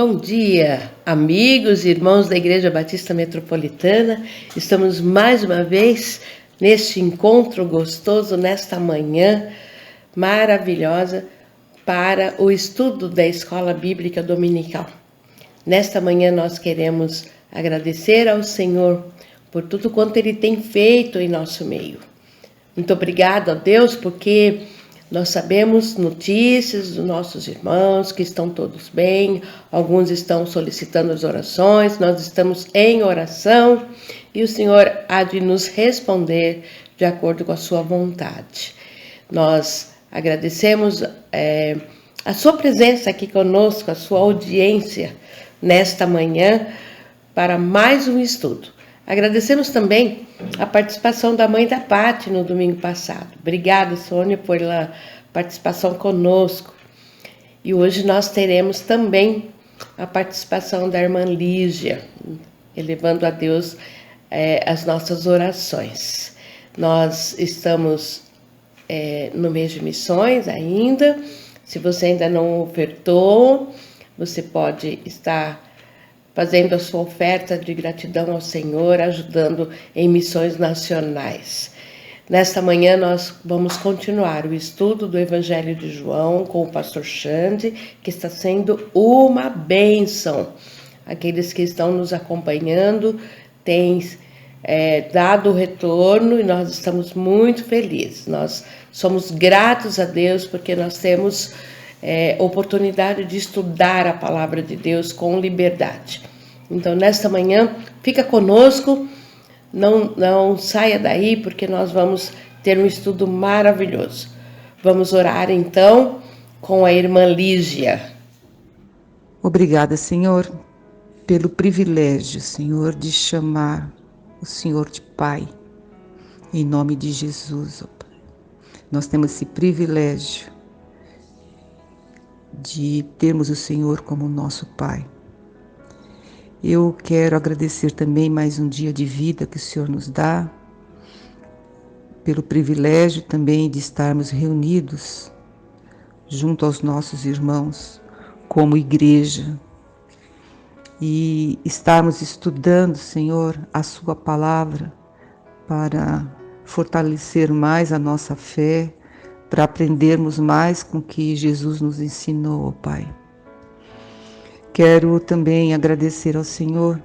Bom dia, amigos e irmãos da Igreja Batista Metropolitana. Estamos mais uma vez neste encontro gostoso, nesta manhã maravilhosa, para o estudo da Escola Bíblica Dominical. Nesta manhã nós queremos agradecer ao Senhor por tudo quanto Ele tem feito em nosso meio. Muito obrigado a Deus, porque nós sabemos notícias dos nossos irmãos que estão todos bem, alguns estão solicitando as orações, nós estamos em oração e o Senhor há de nos responder de acordo com a sua vontade. Nós agradecemos a sua presença aqui conosco, a sua audiência nesta manhã para mais um estudo. Agradecemos também a participação da mãe da Pati no domingo passado. Obrigada, Sônia, pela participação conosco. E hoje nós teremos também a participação da irmã Lígia, elevando a Deus as nossas orações. Nós estamos no mês de missões ainda. Se você ainda não ofertou, você pode estar fazendo a sua oferta de gratidão ao Senhor, ajudando em missões nacionais. Nesta manhã nós vamos continuar o estudo do Evangelho de João com o pastor Xande, que está sendo uma bênção. Aqueles que estão nos acompanhando têm dado o retorno e nós estamos muito felizes. Nós somos gratos a Deus porque nós temos oportunidade de estudar a palavra de Deus com liberdade. Então, nesta manhã, fica conosco, não saia daí, porque nós vamos ter um estudo maravilhoso. Vamos orar, então, com a irmã Lígia. Obrigada, Senhor, pelo privilégio, Senhor, de chamar o Senhor de Pai, em nome de Jesus, ó Pai. Nós temos esse privilégio de termos o Senhor como nosso Pai. Eu quero agradecer também mais um dia de vida que o Senhor nos dá, pelo privilégio também de estarmos reunidos junto aos nossos irmãos como igreja e estarmos estudando, Senhor, a Sua palavra para fortalecer mais a nossa fé, para aprendermos mais com o que Jesus nos ensinou, ó Pai. Quero também agradecer ao Senhor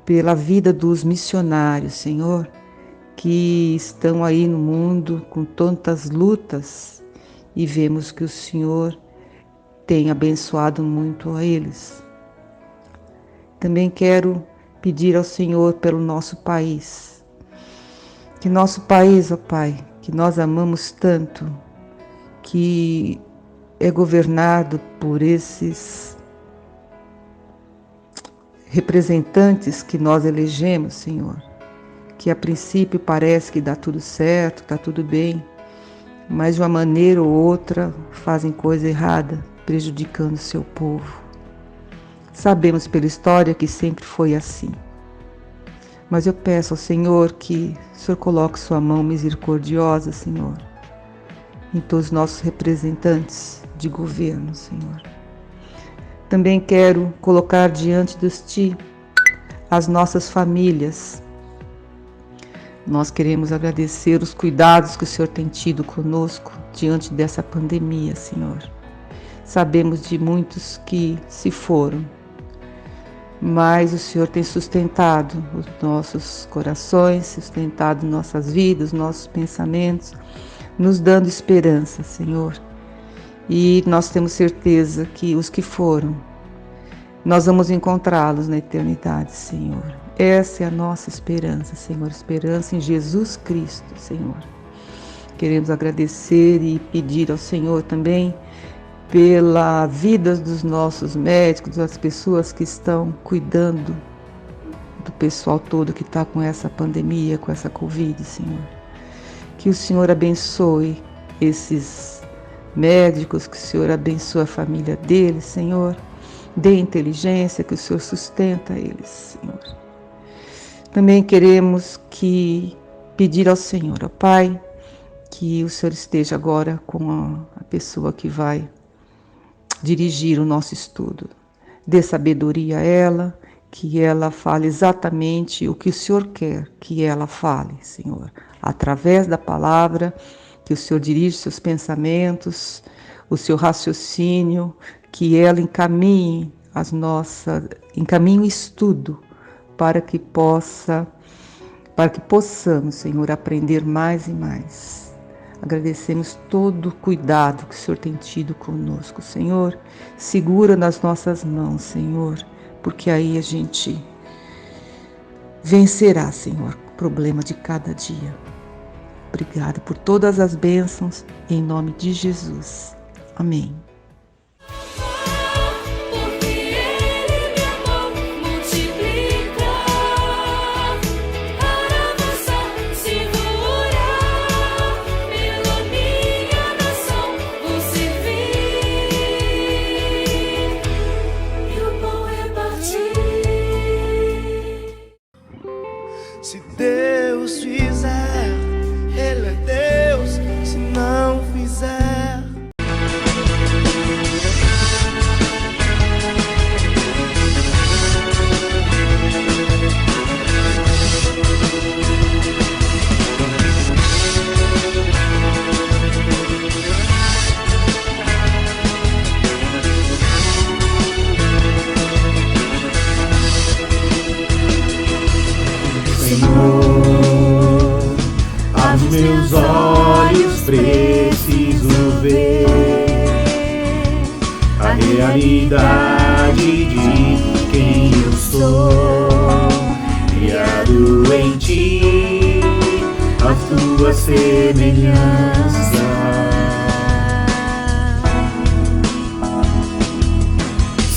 pela vida dos missionários, Senhor, que estão aí no mundo com tantas lutas e vemos que o Senhor tem abençoado muito a eles. Também quero pedir ao Senhor pelo nosso país, que nosso país, ó Pai, que nós amamos tanto, que é governado por esses representantes que nós elegemos, Senhor, que a princípio parece que dá tudo certo, está tudo bem, mas de uma maneira ou outra fazem coisa errada, prejudicando o seu povo. Sabemos pela história que sempre foi assim. Mas eu peço ao Senhor que o Senhor coloque sua mão misericordiosa, Senhor, em todos os nossos representantes de governo, Senhor. Também quero colocar diante de Ti as nossas famílias. Nós queremos agradecer os cuidados que o Senhor tem tido conosco diante dessa pandemia, Senhor. Sabemos de muitos que se foram, mas o Senhor tem sustentado os nossos corações, sustentado nossas vidas, nossos pensamentos, nos dando esperança, Senhor. E nós temos certeza que os que foram, nós vamos encontrá-los na eternidade, Senhor. Essa é a nossa esperança, Senhor, esperança em Jesus Cristo, Senhor. Queremos agradecer e pedir ao Senhor também pela vida dos nossos médicos, das pessoas que estão cuidando do pessoal todo que está com essa pandemia, com essa Covid, Senhor. Que o Senhor abençoe esses médicos, que o Senhor abençoe a família deles, Senhor. Dê inteligência, que o Senhor sustenta eles, Senhor. Também queremos pedir ao Senhor, ó Pai, que o Senhor esteja agora com a pessoa que vai dirigir o nosso estudo. dê sabedoria a ela, que ela fale exatamente o que o Senhor quer que ela fale, Senhor, através da palavra, que o Senhor dirige seus pensamentos, o seu raciocínio, que ela encaminhe encaminhe o estudo para que possamos, Senhor, aprender mais e mais. Agradecemos todo o cuidado que o Senhor tem tido conosco, Senhor. Segura nas nossas mãos, Senhor, porque aí a gente vencerá, Senhor, o problema de cada dia. Obrigado por todas as bênçãos, em nome de Jesus. Amém. Se Deus fizer, Ele é Deus. Se não fizer, Senhor, abre os meus olhos, preciso ver a realidade de quem eu sou, criado em Ti, a Tua semelhança.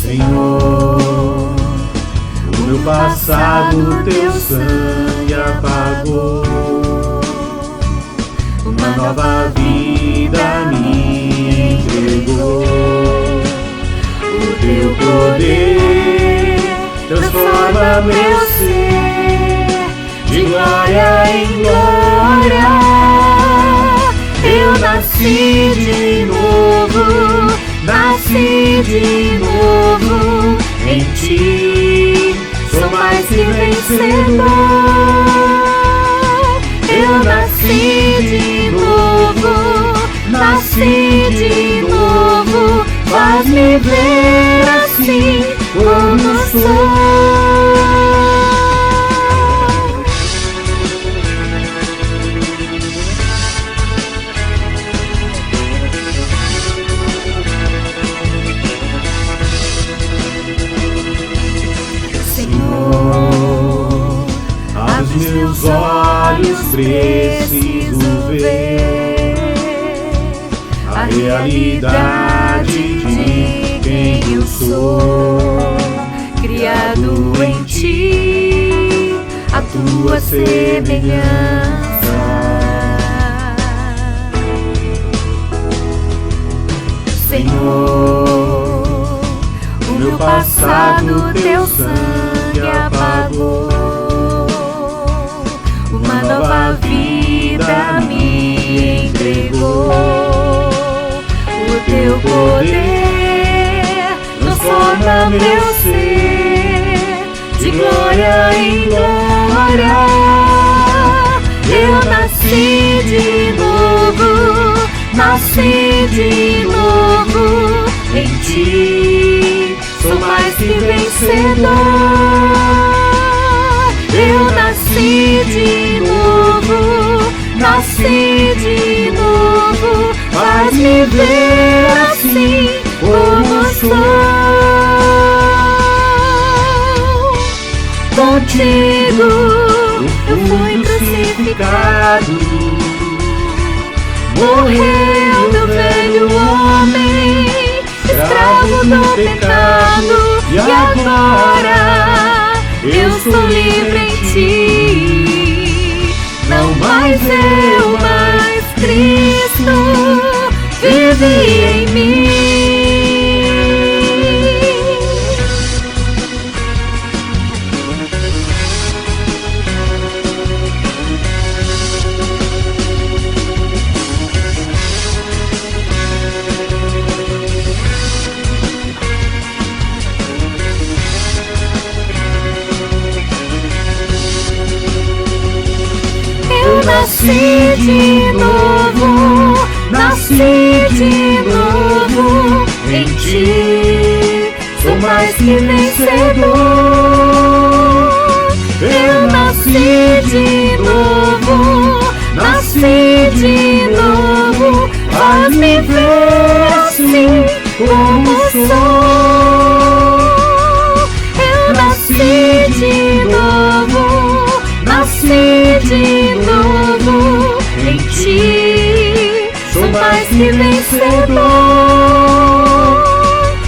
Senhor, o meu passado Teu sangue apagou, uma nova vida me entregou. O Teu poder transforma meu ser de glória em glória. Eu nasci de novo, nasci de novo em Ti. Sou mais que vencedor. Eu nasci de novo, nasci de novo. Faz-me ver assim como sou. Senhor, abre os meus olhos, preciso ver a realidade de quem eu sou, criado em Ti, a Tua semelhança. Senhor, o meu passado Teu sangue apagou, uma nova vida me entregou. O Teu poder transforma meu ser de glória em glória. Eu nasci de novo, nasci de novo em Ti. Sou mais que vencedor. Eu nasci de novo, nasci de novo. Faz-me ver assim como sou. Contigo eu fui crucificado, morreu meu velho homem, escravo do pecado, e agora eu sou livre em Ti. Não mais eu, mas Cristo vive em mim. de novo em ti, sou mais que vencedor. Eu nasci de novo, nasci de novo, faz-me ver assim como sou. Eu nasci de novo, nasci de novo em ti, sou mais que vencedor.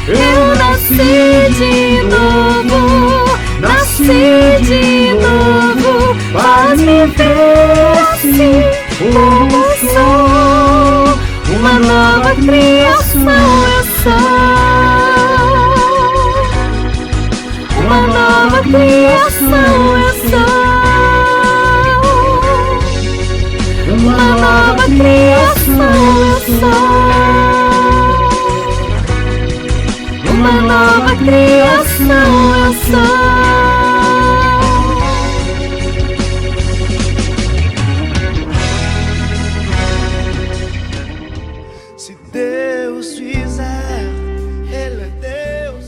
Eu nasci de novo, nasci de novo, faz-me ver assim como sou. Uma nova criação eu sou. Uma nova criação eu sou. Uma nova criação eu sou. Uma nova criação eu sou. Se Deus fizer, Ele é Deus.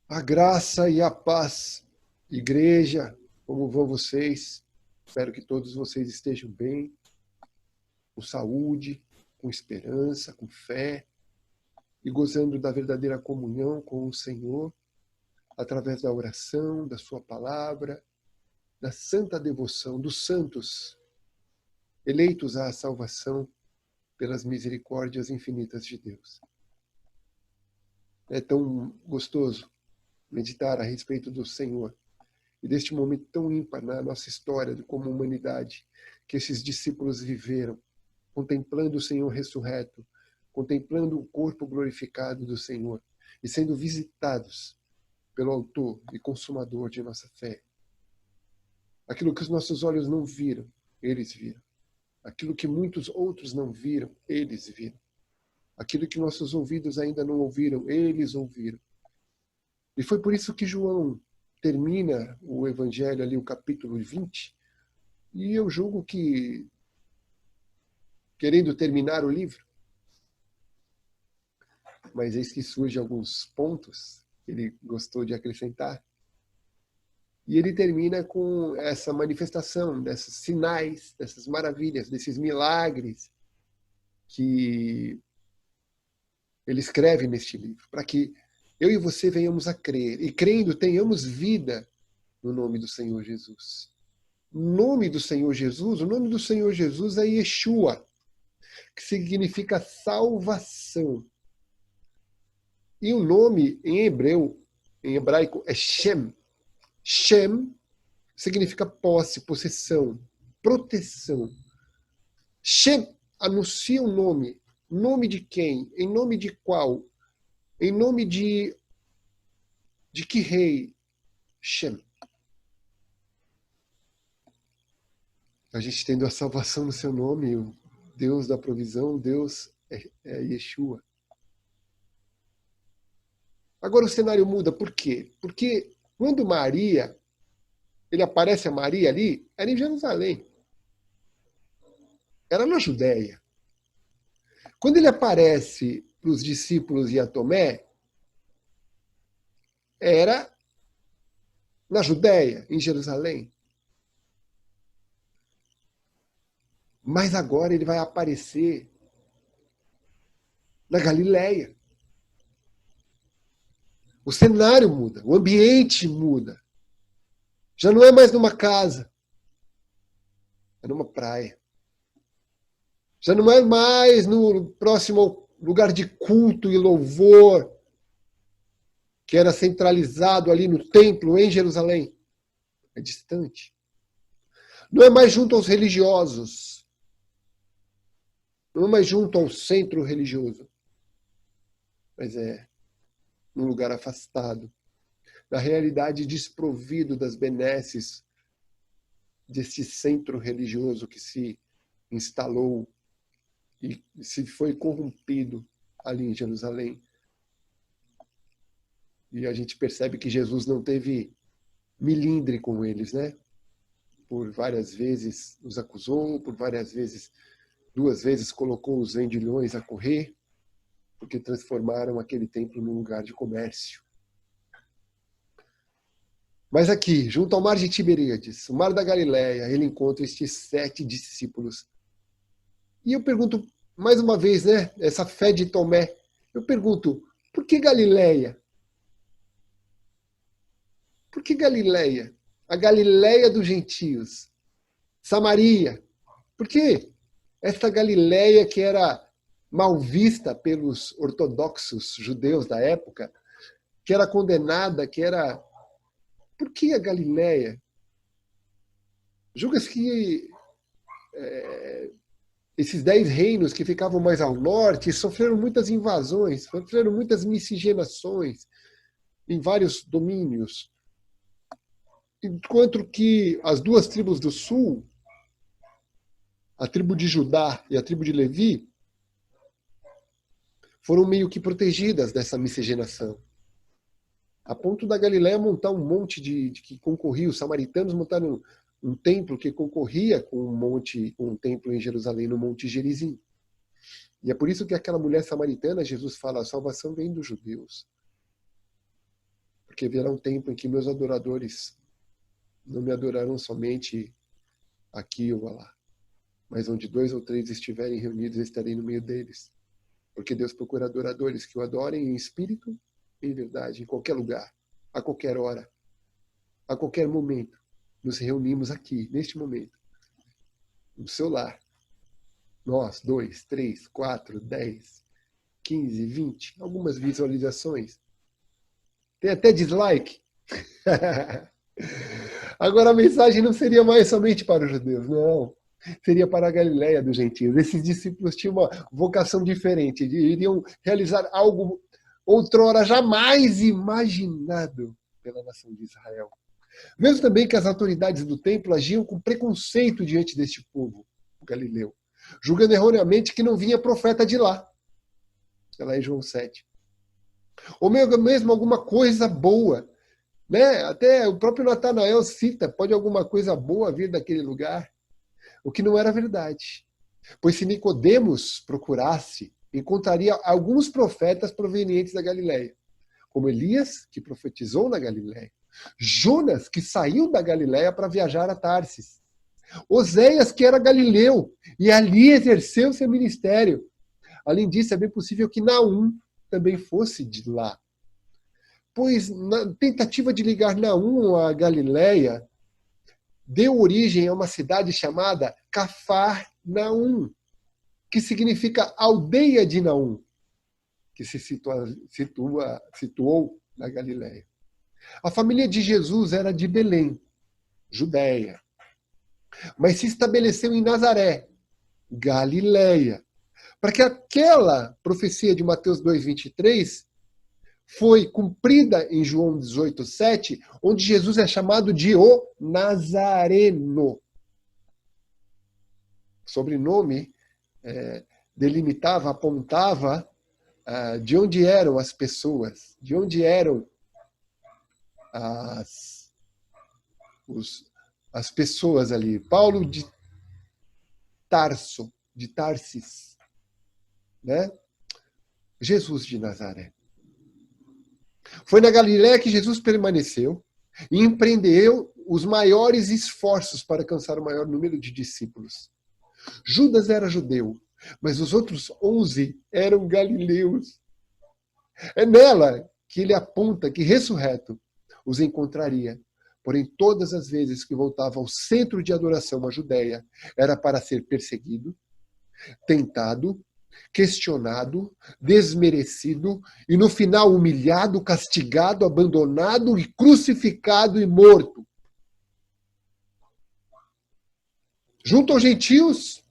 A graça e a paz, igreja, como vão vocês? Espero que todos vocês estejam bem, com saúde, com esperança, com fé e gozando da verdadeira comunhão com o Senhor, através da oração, da sua palavra, da santa devoção dos santos, eleitos à salvação pelas misericórdias infinitas de Deus. É tão gostoso meditar a respeito do Senhor e deste momento tão ímpar na nossa história como humanidade, que esses discípulos viveram, contemplando o Senhor ressurreto, contemplando o corpo glorificado do Senhor e sendo visitados pelo autor e consumador de nossa fé. Aquilo que os nossos olhos não viram, eles viram. Aquilo que muitos outros não viram, eles viram. Aquilo que nossos ouvidos ainda não ouviram, eles ouviram. E foi por isso que João termina o Evangelho ali, o capítulo 20, e eu julgo que, querendo terminar o livro, mas eis que surgem alguns pontos que ele gostou de acrescentar, e ele termina com essa manifestação, desses sinais, dessas maravilhas, desses milagres que ele escreve neste livro, para que eu e você venhamos a crer, e crendo tenhamos vida no nome do Senhor Jesus. O nome do Senhor Jesus é Yeshua, que significa salvação. E o nome em hebraico, é Shem. Shem significa posse, possessão, proteção. Shem anuncia o nome. Nome de quem? Em nome de qual? Em nome de que rei? Shem. A gente tendo a salvação no seu nome, o Deus da provisão, Deus é Yeshua. Agora o cenário muda, por quê? Porque quando ele aparece a Maria ali, era em Jerusalém. Era na Judéia. Quando ele aparece para os discípulos e a Tomé, era na Judéia, em Jerusalém. Mas agora ele vai aparecer na Galileia. O cenário muda, o ambiente muda. Já não é mais numa casa, é numa praia. Já não é mais no próximo lugar de culto e louvor, que era centralizado ali no templo em Jerusalém. É distante. Não é mais junto aos religiosos. Não é mais junto ao centro religioso. Mas é num lugar afastado. Na realidade, desprovido das benesses desse centro religioso que se instalou e se foi corrompido ali em Jerusalém. E a gente percebe que Jesus não teve milindre com eles, né? Por várias vezes os acusou, por várias vezes 2 vezes colocou os vendilhões a correr, porque transformaram aquele templo num lugar de comércio. Mas aqui, junto ao mar de Tiberíades, o mar da Galileia, ele encontra estes 7 discípulos. E eu pergunto, mais uma vez, né, essa fé de Tomé, eu pergunto, por que Galileia? Por que Galileia? A Galileia dos gentios. Samaria. Por quê? Esta Galileia que era mal vista pelos ortodoxos judeus da época, que era condenada, que era... Por que a Galileia? Julga-se que esses 10 reinos que ficavam mais ao norte sofreram muitas invasões, sofreram muitas miscigenações em vários domínios. Enquanto que as 2 tribos do sul, a tribo de Judá e a tribo de Levi, foram meio que protegidas dessa miscigenação. A ponto da Galileia montar um monte de que concorria, os samaritanos montaram um templo que concorria com um templo em Jerusalém, no Monte Gerizim. E é por isso que aquela mulher samaritana, Jesus fala, a salvação vem dos judeus. Porque virá um tempo em que meus adoradores não me adorarão somente aqui ou lá, mas onde 2 ou 3 estiverem reunidos, eu estarei no meio deles. Porque Deus procura adoradores que o adorem em espírito e em verdade, em qualquer lugar, a qualquer hora, a qualquer momento. Nos reunimos aqui, neste momento, no seu lar. Nós, 2, 3, 4, 10, 15, 20, algumas visualizações. Tem até dislike. Agora a mensagem não seria mais somente para os judeus, não. Seria para a Galileia dos gentios. Esses discípulos tinham uma vocação diferente. Iriam realizar algo outrora jamais imaginado pela nação de Israel. Mesmo também que as autoridades do templo agiam com preconceito diante deste povo galileu, julgando erroneamente que não vinha profeta de lá. Está lá em João 7. Ou mesmo alguma coisa boa. Né? Até o próprio Natanael cita, pode alguma coisa boa vir daquele lugar? O que não era verdade. Pois se Nicodemos procurasse, encontraria alguns profetas provenientes da Galileia, como Elias, que profetizou na Galileia, Jonas, que saiu da Galileia para viajar a Tarsis, Oséias, que era galileu, e ali exerceu seu ministério. Além disso, é bem possível que Naum também fosse de lá. Pois, na tentativa de ligar Naum à Galileia, deu origem a uma cidade chamada Cafarnaum, que significa aldeia de Naum, que se situou na Galileia. A família de Jesus era de Belém, Judéia, mas se estabeleceu em Nazaré, Galileia, para que aquela profecia de Mateus 2,23 foi cumprida em João 18,7, onde Jesus é chamado de o Nazareno. Sobrenome delimitava, apontava de onde eram as pessoas, de onde eram as pessoas ali. Paulo de Tarso, de Tarsis, né? Jesus de Nazaré. Foi na Galiléia que Jesus permaneceu e empreendeu os maiores esforços para alcançar o maior número de discípulos. Judas era judeu, mas os outros 11 eram galileus. É nela que ele aponta que, ressurreto, os encontraria. Porém, todas as vezes que voltava ao centro de adoração, a Judéia, era para ser perseguido, tentado, questionado, desmerecido e, no final, humilhado, castigado, abandonado e crucificado e morto. Junto aos gentios,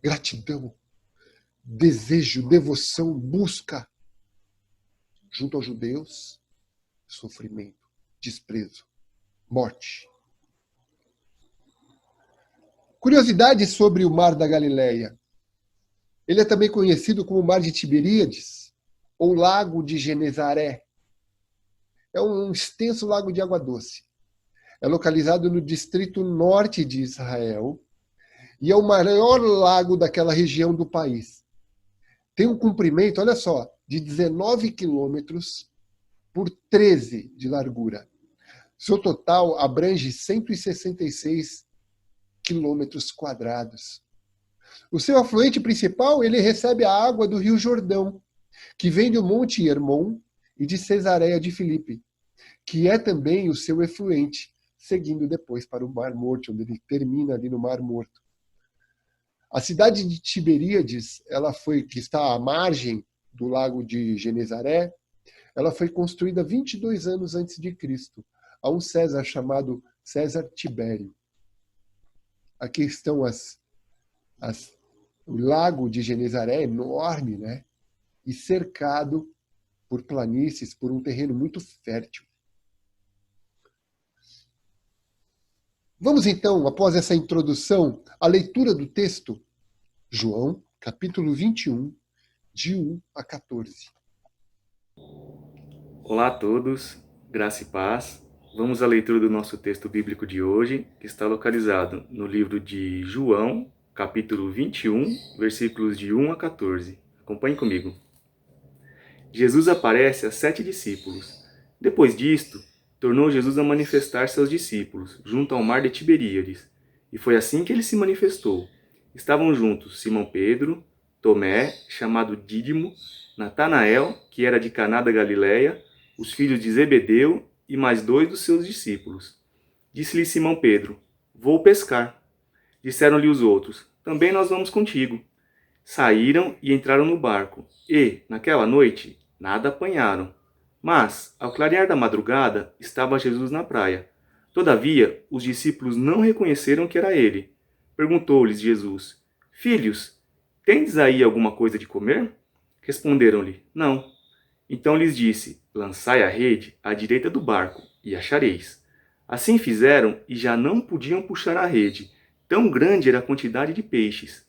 gratidão, desejo, devoção, busca. Junto aos judeus, sofrimento, desprezo, morte. Curiosidade sobre o Mar da Galileia. Ele é também conhecido como Mar de Tiberíades, ou Lago de Genezaré. É um extenso lago de água doce. É localizado no distrito norte de Israel e é o maior lago daquela região do país. Tem um comprimento, olha só, de 19 quilômetros por 13 de largura. Seu total abrange 166 quilômetros quadrados. O seu afluente principal, ele recebe a água do Rio Jordão, que vem do Monte Hermon e de Cesareia de Filipe, que é também o seu efluente, seguindo depois para o Mar Morto, onde ele termina ali no Mar Morto. A cidade de Tiberíades, que está à margem do lago de Genezaré, ela foi construída 22 anos antes de Cristo, a um César chamado César Tibério. Aqui estão o lago de Genezaré, enorme, né? E cercado por planícies, por um terreno muito fértil. Vamos então, após essa introdução, à leitura do texto, João, capítulo 21, de 1 a 14. Olá a todos, graça e paz. Vamos à leitura do nosso texto bíblico de hoje, que está localizado no livro de João, capítulo 21, versículos de 1 a 14. Acompanhe comigo. Jesus aparece a 7 discípulos. Depois disto, tornou Jesus a manifestar-se aos discípulos, junto ao mar de Tiberíades. E foi assim que ele se manifestou. Estavam juntos Simão Pedro, Tomé, chamado Dídimo, Natanael, que era de Caná da Galileia, os filhos de Zebedeu e mais 2 dos seus discípulos. Disse-lhe Simão Pedro: Vou pescar. Disseram-lhe os outros: Também nós vamos contigo. Saíram e entraram no barco, e, naquela noite, nada apanharam. Mas, ao clarear da madrugada, estava Jesus na praia. Todavia, os discípulos não reconheceram que era ele. Perguntou-lhes Jesus: Filhos, tendes aí alguma coisa de comer? Responderam-lhe: Não. Então lhes disse: Lançai a rede à direita do barco, e achareis. Assim fizeram, e já não podiam puxar a rede, tão grande era a quantidade de peixes.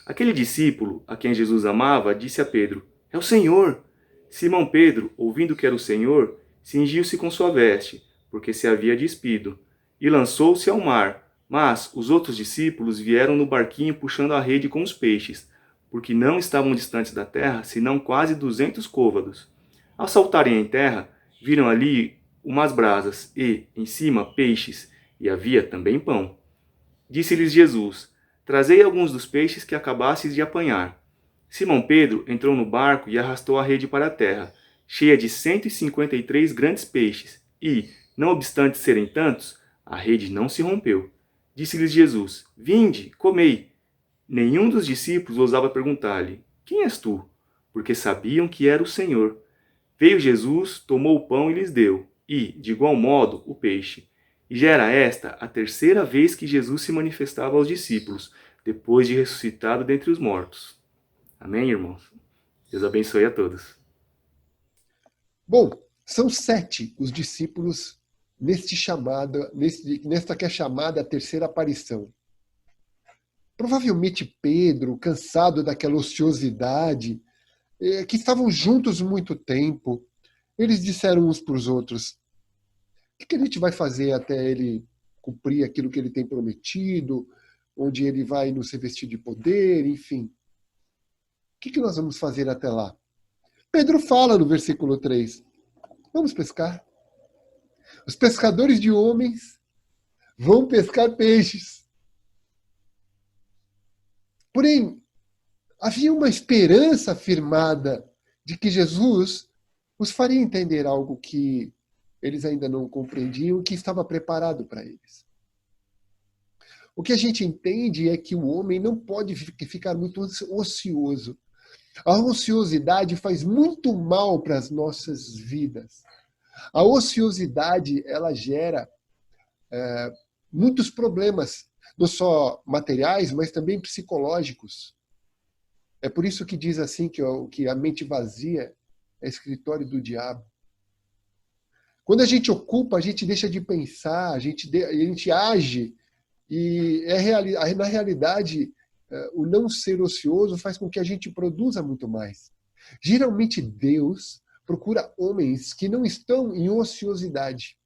Aquele discípulo, a quem Jesus amava, disse a Pedro: É o Senhor! Simão Pedro, ouvindo que era o Senhor, cingiu-se com sua veste, porque se havia despido, e lançou-se ao mar. Mas os outros discípulos vieram no barquinho puxando a rede com os peixes, porque não estavam distantes da terra, senão quase 200 côvados. Ao saltarem em terra, viram ali umas brasas e, em cima, peixes, e havia também pão. Disse-lhes Jesus: Trazei alguns dos peixes que acabastes de apanhar. Simão Pedro entrou no barco e arrastou a rede para a terra, cheia de 153 grandes peixes, e, não obstante serem tantos, a rede não se rompeu. Disse-lhes Jesus: Vinde, comei. Nenhum dos discípulos ousava perguntar-lhe: Quem és tu? Porque sabiam que era o Senhor. Veio Jesus, tomou o pão e lhes deu, e, de igual modo, o peixe. E já era esta a 3ª vez que Jesus se manifestava aos discípulos, depois de ressuscitado dentre os mortos. Amém, irmãos? Deus abençoe a todos. Bom, são 7 os discípulos nesta que é chamada a 3ª aparição. Provavelmente Pedro, cansado daquela ociosidade, que estavam juntos muito tempo, eles disseram uns para os outros: o que a gente vai fazer até ele cumprir aquilo que ele tem prometido, onde ele vai nos revestir de poder, enfim. O que nós vamos fazer até lá? Pedro fala no versículo 3, vamos pescar. Os pescadores de homens vão pescar peixes. Porém, havia uma esperança firmada de que Jesus os faria entender algo que eles ainda não compreendiam e que estava preparado para eles. O que a gente entende é que o homem não pode ficar muito ocioso. A ociosidade faz muito mal para as nossas vidas. A ociosidade, ela gera muitos problemas, não só materiais, mas também psicológicos. É por isso que diz assim que a mente vazia é escritório do diabo. Quando a gente ocupa, a gente deixa de pensar, a gente age, e na realidade, o não ser ocioso faz com que a gente produza muito mais. Geralmente Deus procura homens que não estão em ociosidade.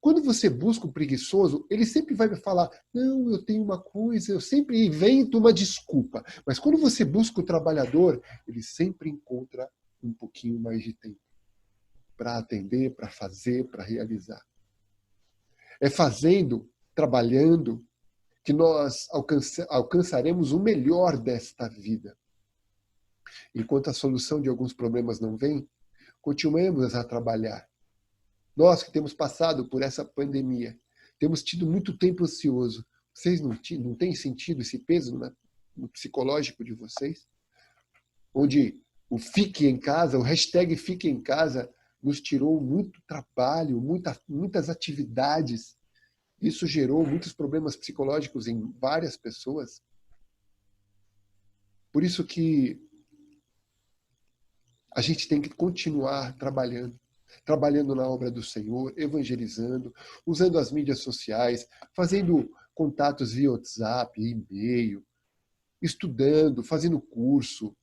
Quando você busca o preguiçoso, ele sempre vai falar, não, eu tenho uma coisa, eu sempre invento uma desculpa. Mas quando você busca o trabalhador, ele sempre encontra um pouquinho mais de tempo para atender, para fazer, para realizar. É fazendo, trabalhando, que nós alcançaremos o melhor desta vida. Enquanto a solução de alguns problemas não vem, continuemos a trabalhar. Nós que temos passado por essa pandemia, temos tido muito tempo ocioso. Vocês não têm sentido esse peso no psicológico de vocês? Onde o fique em casa, o hashtag fique em casa, nos tirou muito trabalho, muitas atividades. Isso gerou muitos problemas psicológicos em várias pessoas. Por isso que a gente tem que continuar trabalhando na obra do Senhor, evangelizando, usando as mídias sociais, fazendo contatos via WhatsApp, e-mail, estudando, fazendo curso,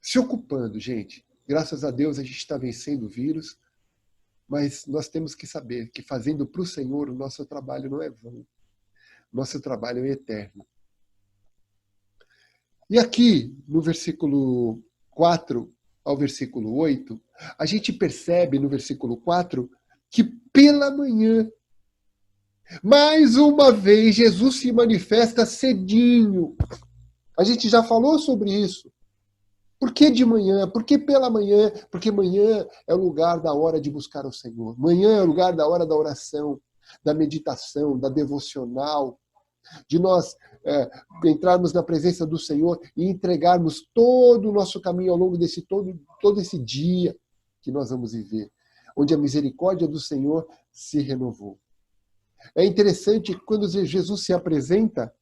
se ocupando, gente. Graças a Deus a gente está vencendo o vírus, mas nós temos que saber que fazendo para o Senhor o nosso trabalho não é vão. Nosso trabalho é eterno. E aqui, no versículo 4 ao versículo 8, a gente percebe no versículo 4 que pela manhã, mais uma vez, Jesus se manifesta cedinho. A gente já falou sobre isso. Por que de manhã? Por que pela manhã? Porque manhã é o lugar da hora de buscar o Senhor. Manhã é o lugar da hora da oração, da meditação, da devocional, de nós entrarmos na presença do Senhor e entregarmos todo o nosso caminho ao longo desse todo esse dia que nós vamos viver, onde a misericórdia do Senhor se renovou. É interessante que quando Jesus se apresenta,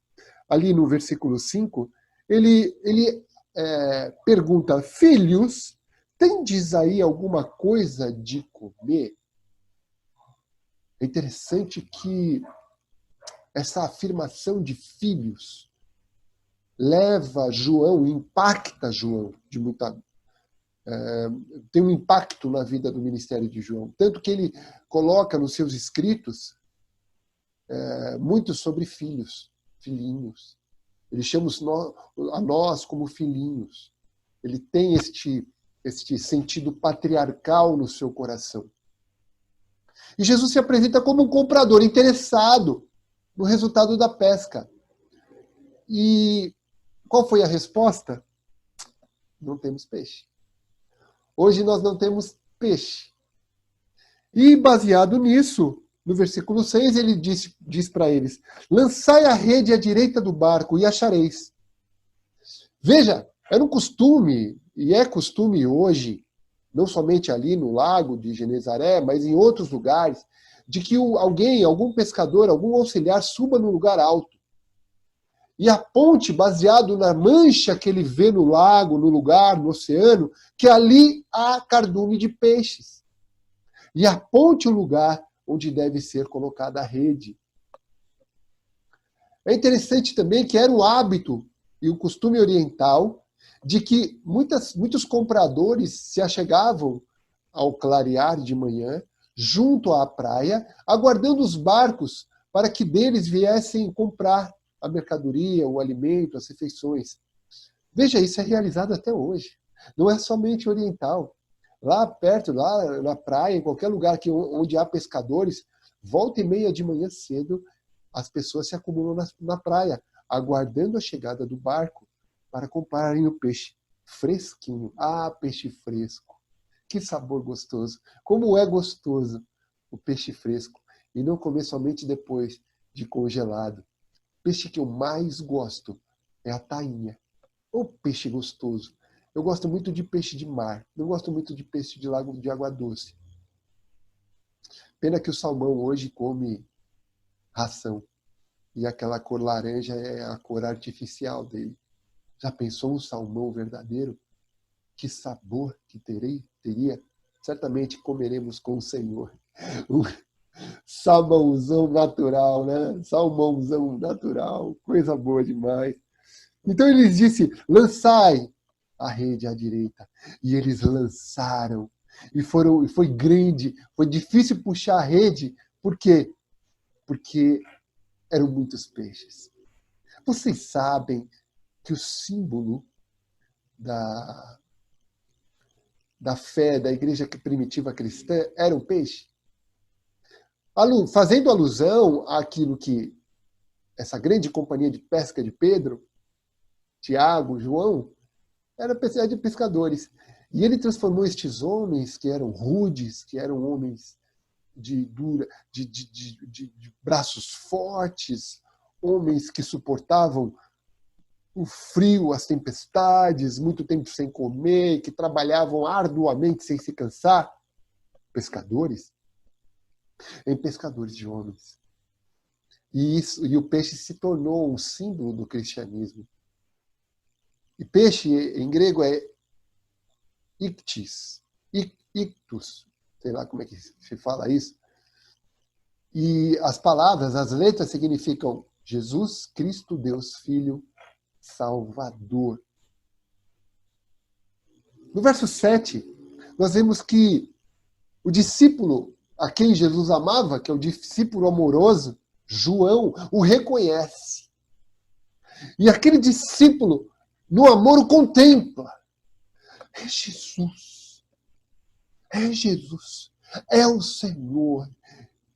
ali no versículo 5, ele pergunta, filhos, tendes aí alguma coisa de comer? É interessante que essa afirmação de filhos leva João, impacta João de muita... tem um impacto na vida do ministério de João. Tanto que ele coloca nos seus escritos muito sobre filhos, filhinhos. Ele chama a nós como filhinhos. Ele tem este sentido patriarcal no seu coração. E Jesus se apresenta como um comprador interessado no resultado da pesca. E qual foi a resposta? Não temos peixe. Hoje nós não temos peixe. E baseado nisso, no versículo 6, ele diz para eles, lançai a rede à direita do barco e achareis. Veja, era um costume, e é costume hoje, não somente ali no lago de Genezaré, mas em outros lugares, de que algum pescador, algum auxiliar suba num lugar alto e aponte, baseado na mancha que ele vê no lago, no lugar, no oceano, que ali há cardume de peixes. E aponte o lugar onde deve ser colocada a rede. É interessante também que era o hábito e o costume oriental de que muitos compradores se achegavam ao clarear de manhã, junto à praia, aguardando os barcos para que deles viessem comprar a mercadoria, o alimento, as refeições. Veja, isso é realizado até hoje. Não é somente oriental. Lá perto, lá na praia, em qualquer lugar onde há pescadores, volta e meia de manhã cedo, as pessoas se acumulam na praia, aguardando a chegada do barco para comprarem o peixe fresquinho. Ah, peixe fresco! Que sabor gostoso! Como é gostoso o peixe fresco! E não comer somente depois de congelado. O peixe que eu mais gosto é a tainha. O peixe gostoso. Eu gosto muito de peixe de mar. Não gosto muito de peixe de lago de água doce. Pena que o salmão hoje come ração. E aquela cor laranja é a cor artificial dele. Já pensou um salmão verdadeiro? Que sabor que teria? Certamente comeremos com o Senhor. Um salmãozão natural, né? Salmãozão natural. Coisa boa demais. Então ele disse, lançai a rede à direita. E eles lançaram. E foi grande, foi difícil puxar a rede, Por quê? Porque eram muitos peixes. Vocês sabem que o símbolo da fé da igreja primitiva cristã era um peixe? Fazendo alusão àquilo que essa grande companhia de pesca de Pedro, Tiago, João, era de pescadores. E ele transformou estes homens que eram rudes, que eram homens de braços fortes, homens que suportavam o frio, as tempestades, muito tempo sem comer, que trabalhavam arduamente sem se cansar, pescadores, em pescadores de homens. E o peixe se tornou um símbolo do cristianismo. E peixe, em grego, é ictus, sei lá como é que se fala isso. E as palavras, as letras significam Jesus, Cristo, Deus, Filho, Salvador. No verso 7, nós vemos que o discípulo a quem Jesus amava, que é o discípulo amoroso, João, o reconhece. E aquele discípulo, no amor, o contempla. É Jesus. É Jesus. É o Senhor.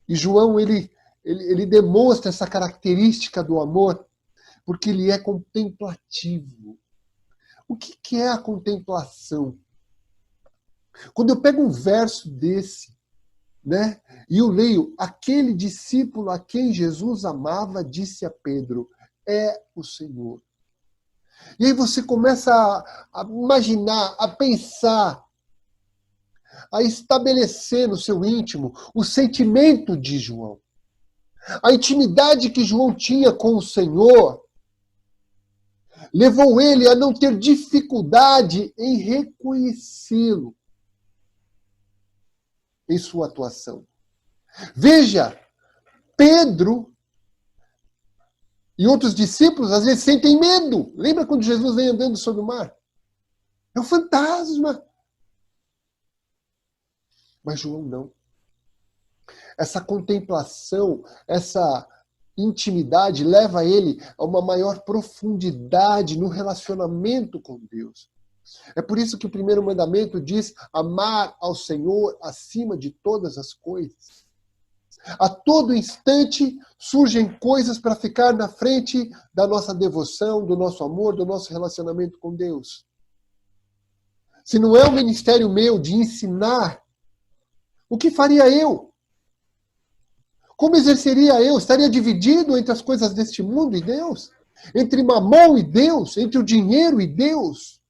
E João, ele demonstra essa característica do amor, porque ele é contemplativo. O que é a contemplação? Quando eu pego um verso desse, né, e eu leio, aquele discípulo a quem Jesus amava, disse a Pedro, é o Senhor. E aí você começa a imaginar, a pensar, a estabelecer no seu íntimo o sentimento de João. A intimidade que João tinha com o Senhor levou ele a não ter dificuldade em reconhecê-lo em sua atuação. Veja, Pedro e outros discípulos às vezes sentem medo. Lembra quando Jesus vem andando sobre o mar? É um fantasma. Mas João não. Essa contemplação, essa intimidade leva ele a uma maior profundidade no relacionamento com Deus. É por isso que o primeiro mandamento diz amar ao Senhor acima de todas as coisas. A todo instante surgem coisas para ficar na frente da nossa devoção, do nosso amor, do nosso relacionamento com Deus. Se não é o ministério meu de ensinar, o que faria eu? Como exerceria eu? Estaria dividido entre as coisas deste mundo e Deus? Entre Mamon e Deus? Entre o dinheiro e Deus?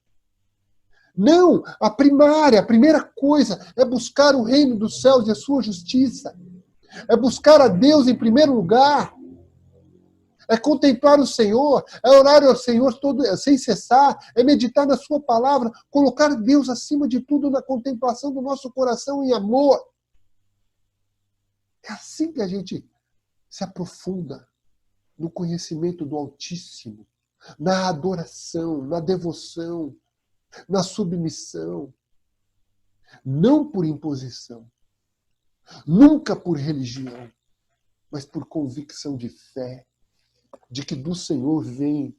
Não, a primeira coisa é buscar o reino dos céus e a sua justiça. É buscar a Deus em primeiro lugar. É contemplar o Senhor, é orar ao Senhor sem cessar, é meditar na sua palavra, colocar Deus acima de tudo na contemplação do nosso coração em amor. É assim que a gente se aprofunda no conhecimento do Altíssimo, na adoração, na devoção, na submissão, não por imposição, nunca por religião, mas por convicção de fé, de que do Senhor vem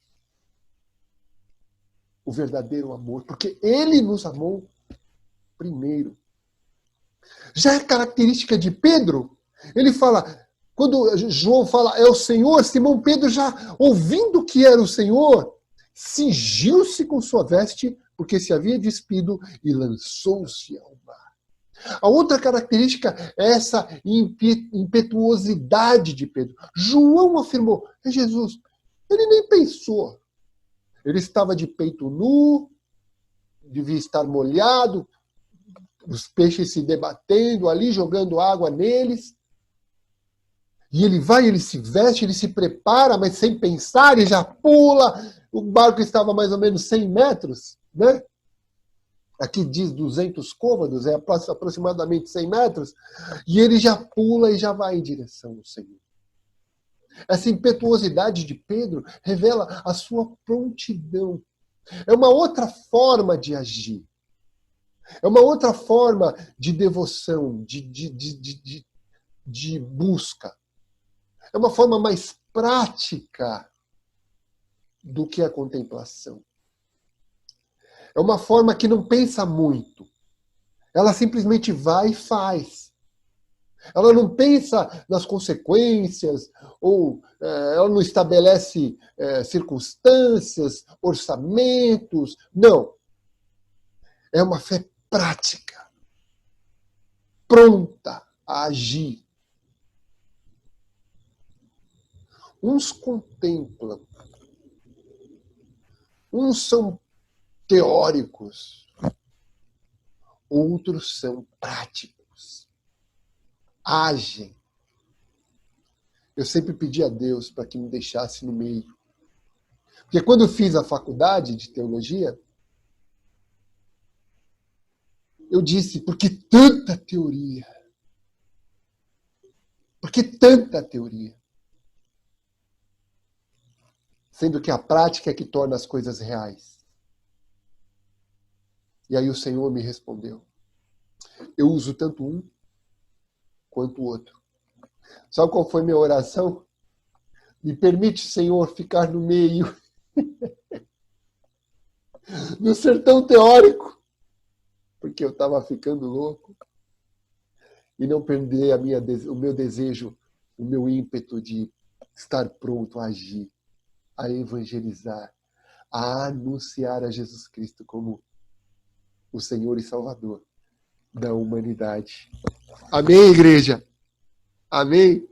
o verdadeiro amor, porque Ele nos amou primeiro. Já é característica de Pedro, ele fala, quando João fala é o Senhor, Simão Pedro já ouvindo que era o Senhor, cingiu-se com sua veste, porque se havia despido, e lançou-se ao mar. A outra característica é essa impetuosidade de Pedro. João afirmou, é Jesus. Ele nem pensou. Ele estava de peito nu, devia estar molhado, os peixes se debatendo ali, jogando água neles. E ele vai, ele se veste, ele se prepara, mas sem pensar, ele já pula. O barco estava mais ou menos 100 metros, né? Aqui diz 200 côvados, é aproximadamente 100 metros. E ele já pula e já vai em direção ao Senhor. Essa impetuosidade de Pedro revela a sua prontidão. É uma outra forma de agir. É uma outra forma de devoção, de de busca. É uma forma mais prática do que a contemplação. É uma forma que não pensa muito. Ela simplesmente vai e faz. Ela não pensa nas consequências, ou ela não estabelece circunstâncias, orçamentos. Não. É uma fé prática, pronta a agir. Uns contemplam, uns são teóricos, outros são práticos, agem. Eu sempre pedi a Deus para que me deixasse no meio. Porque quando eu fiz a faculdade de teologia, eu disse, por que tanta teoria? Por que tanta teoria? Sendo que a prática é que torna as coisas reais. E aí o Senhor me respondeu. Eu uso tanto um quanto o outro. Sabe qual foi minha oração? Me permite, Senhor, ficar no meio. No sertão teórico. Porque eu estava ficando louco. E não perder o meu desejo, o meu ímpeto de estar pronto a agir, a evangelizar, a anunciar a Jesus Cristo como o Senhor e Salvador da humanidade. Amém, igreja? Amém?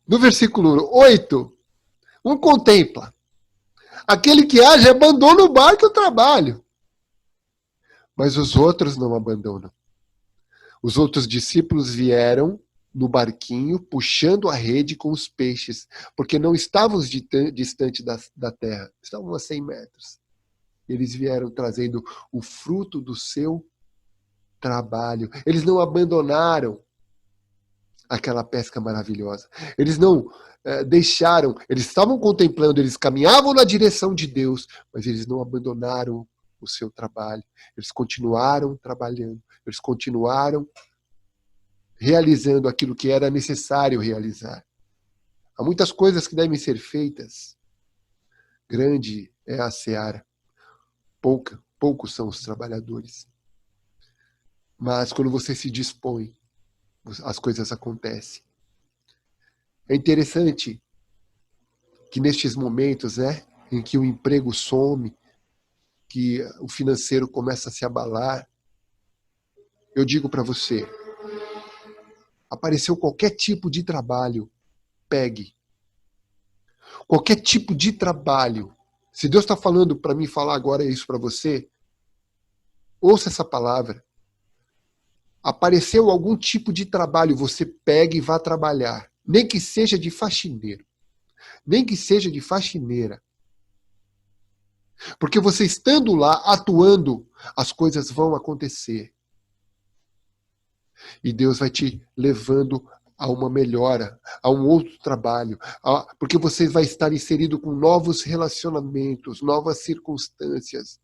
No versículo 8, um contempla. Aquele que age abandona o barco e o trabalho. Mas os outros não abandonam. Os outros discípulos vieram no barquinho, puxando a rede com os peixes, porque não estavam distante da terra, estavam a 100 metros. Eles vieram trazendo o fruto do seu trabalho. Eles não abandonaram aquela pesca maravilhosa. Eles não deixaram, eles estavam contemplando, eles caminhavam na direção de Deus, mas eles não abandonaram o seu trabalho. Eles continuaram trabalhando, eles continuaram realizando aquilo que era necessário realizar. Há muitas coisas que devem ser feitas. Grande é a seara. Poucos são os trabalhadores. Mas quando você se dispõe, as coisas acontecem. É interessante que nestes momentos, em que o emprego some, que o financeiro começa a se abalar, eu digo para você, apareceu qualquer tipo de trabalho, pegue. Qualquer tipo de trabalho. Se Deus está falando para mim falar agora isso para você, ouça essa palavra. Apareceu algum tipo de trabalho, você pega e vá trabalhar. Nem que seja de faxineiro. Nem que seja de faxineira. Porque você estando lá, atuando, as coisas vão acontecer. E Deus vai te levando a uma melhora, a um outro trabalho. Porque você vai estar inserido com novos relacionamentos, novas circunstâncias.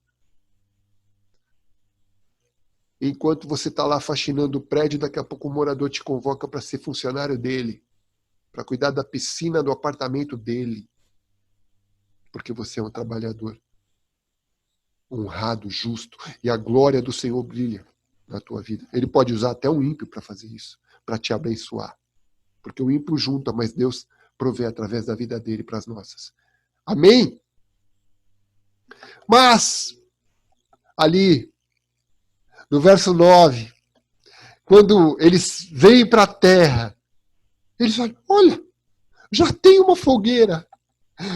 Enquanto você está lá faxinando o prédio, daqui a pouco o morador te convoca para ser funcionário dele, para cuidar da piscina do apartamento dele. Porque você é um trabalhador honrado, justo, e a glória do Senhor brilha na tua vida. Ele pode usar até um ímpio para fazer isso, para te abençoar. Porque o ímpio junta, mas Deus provê através da vida dele para as nossas. Amém? Mas, ali, no verso 9, quando eles vêm para a terra, eles falam, olha, já tem uma fogueira,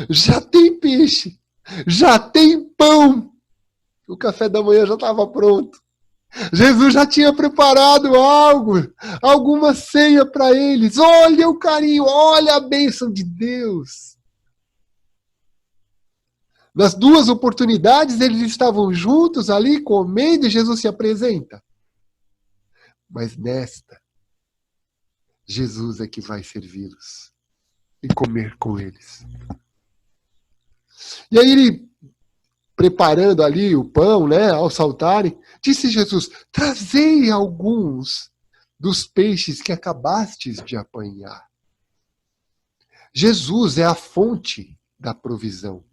já tem peixe, já tem pão. O café da manhã já estava pronto. Jesus já tinha preparado algo, alguma ceia para eles. Olha o carinho, olha a bênção de Deus. Nas duas oportunidades, eles estavam juntos ali, comendo, e Jesus se apresenta. Mas nesta, Jesus é que vai servi-los e comer com eles. E aí ele, preparando ali o pão, ao saltarem, Disse Jesus: trazei alguns dos peixes que acabastes de apanhar. Jesus é a fonte da provisão.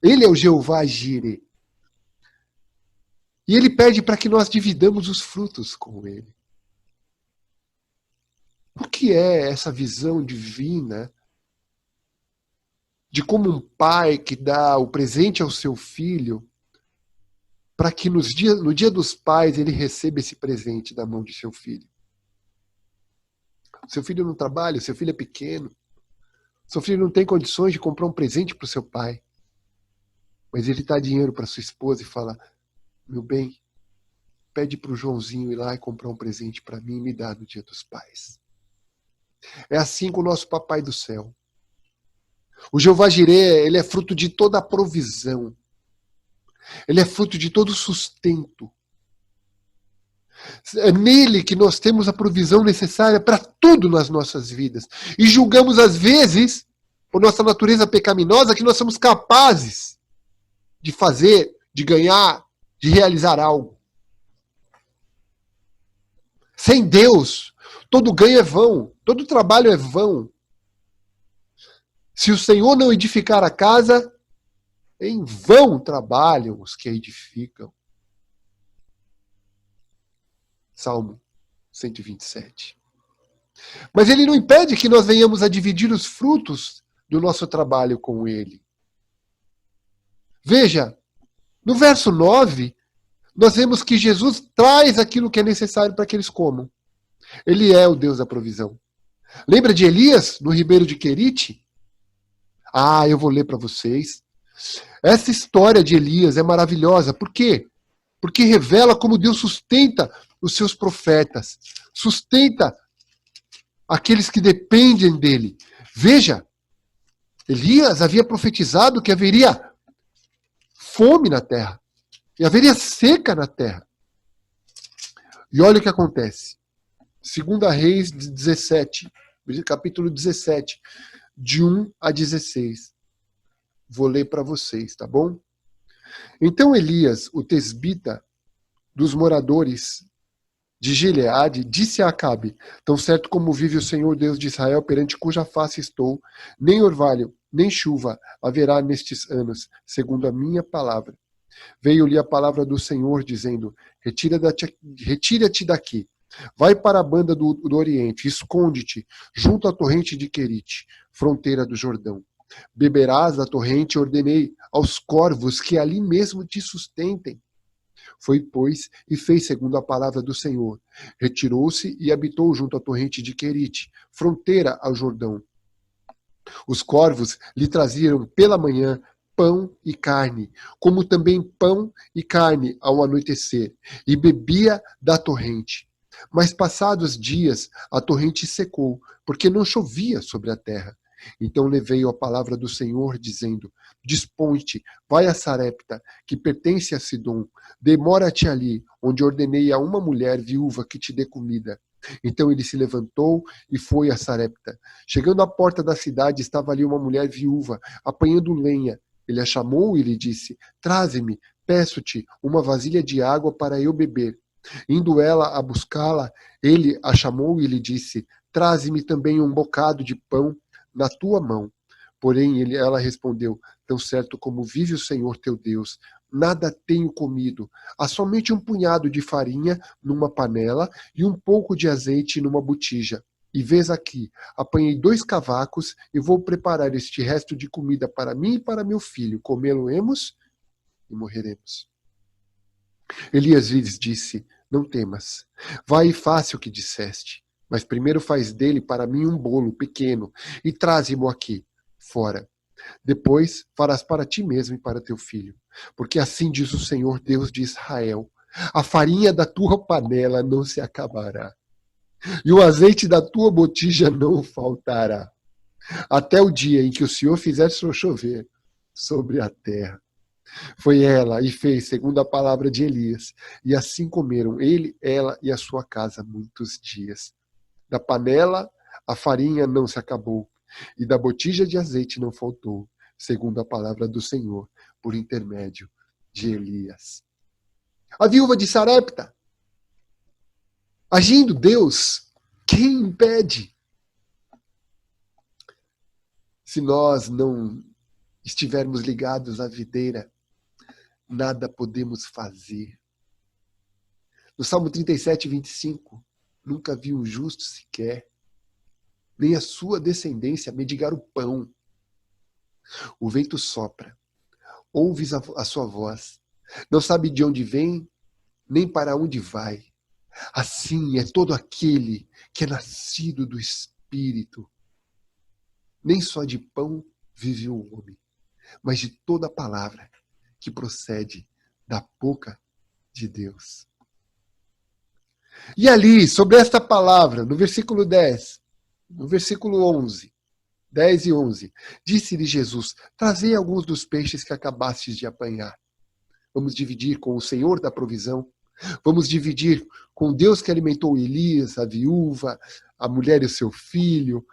Ele é o Jeová Jireh. E ele pede para que nós dividamos os frutos com ele. O que é essa visão divina de como um pai que dá o presente ao seu filho para que no dia dos pais ele receba esse presente da mão de seu filho? Seu filho não trabalha, seu filho é pequeno, seu filho não tem condições de comprar um presente para o seu pai, mas ele dá dinheiro para sua esposa e fala: meu bem, pede para o Joãozinho ir lá e comprar um presente para mim e me dá no dia dos pais. É assim com o nosso Papai do Céu. O Jeová Jireh, ele é fruto de toda a provisão. Ele é fruto de todo o sustento. É nele que nós temos a provisão necessária para tudo nas nossas vidas. E julgamos às vezes, por nossa natureza pecaminosa, que nós somos capazes de fazer, de ganhar, de realizar algo. Sem Deus, todo ganho é vão, todo trabalho é vão. Se o Senhor não edificar a casa, em vão trabalham os que a edificam. Salmo 127. Mas ele não impede que nós venhamos a dividir os frutos do nosso trabalho com ele. Veja, no verso 9, nós vemos que Jesus traz aquilo que é necessário para que eles comam. Ele é o Deus da provisão. Lembra de Elias, no ribeiro de Querite? Eu vou ler para vocês. Essa história de Elias é maravilhosa. Por quê? Porque revela como Deus sustenta os seus profetas. Sustenta aqueles que dependem dele. Veja, Elias havia profetizado que haveria fome na terra. E haveria seca na terra. E olha o que acontece. 2 Reis 17, capítulo 17, de 1 a 16. Vou ler para vocês, tá bom? Então Elias, o tesbita dos moradores de Gileade, disse a Acabe: tão certo como vive o Senhor Deus de Israel, perante cuja face estou, nem orvalho, nem chuva haverá nestes anos, segundo a minha palavra. Veio-lhe a palavra do Senhor, dizendo: retira-te daqui, vai para a banda do Oriente, esconde-te junto à torrente de Querite, fronteira do Jordão. Beberás da torrente, ordenei aos corvos que ali mesmo te sustentem. Foi, pois, e fez segundo a palavra do Senhor. Retirou-se e habitou junto à torrente de Querite, fronteira ao Jordão. Os corvos lhe traziam pela manhã pão e carne, como também pão e carne ao anoitecer, e bebia da torrente. Mas passados dias a torrente secou, porque não chovia sobre a terra. Então levei a palavra do Senhor, dizendo: dispõe-te, vai a Sarepta, que pertence a Sidom, demora-te ali, onde ordenei a uma mulher viúva que te dê comida. Então ele se levantou e foi a Sarepta. Chegando à porta da cidade, estava ali uma mulher viúva, apanhando lenha. Ele a chamou e lhe disse: traze-me, peço-te, uma vasilha de água para eu beber. Indo ela a buscá-la, ele a chamou e lhe disse: traze-me também um bocado de pão na tua mão. Porém ela respondeu: tão certo como vive o Senhor teu Deus, nada tenho comido, há somente um punhado de farinha numa panela e um pouco de azeite numa botija. E vês aqui, apanhei 2 cavacos e vou preparar este resto de comida para mim e para meu filho. Comê-lo-emos e morreremos. Elias lhes disse: não temas, vai e faça o que disseste, mas primeiro faz dele para mim um bolo pequeno e traze-mo aqui, fora. Depois farás para ti mesmo e para teu filho, porque assim diz o Senhor Deus de Israel: a farinha da tua panela não se acabará, e o azeite da tua botija não faltará, até o dia em que o Senhor fizer chover sobre a terra. Foi ela e fez segundo a palavra de Elias, e assim comeram ele, ela e a sua casa muitos dias. Da panela a farinha não se acabou, e da botija de azeite não faltou, segundo a palavra do Senhor, por intermédio de Elias. A viúva de Sarepta. Agindo Deus, quem impede? Se nós não estivermos ligados à videira, nada podemos fazer. No Salmo 37, 25, nunca vi um justo sequer, nem a sua descendência mendigar o pão. O vento sopra, ouves a sua voz, não sabe de onde vem, nem para onde vai. Assim é todo aquele que é nascido do Espírito. Nem só de pão vive o homem, mas de toda palavra que procede da boca de Deus. E ali, sobre esta palavra, no versículo 10, no versículo 11, 10 e 11, disse-lhe Jesus: trazei alguns dos peixes que acabastes de apanhar. Vamos dividir com o Senhor da provisão. Vamos dividir com Deus que alimentou Elias, a viúva, a mulher e o seu filho,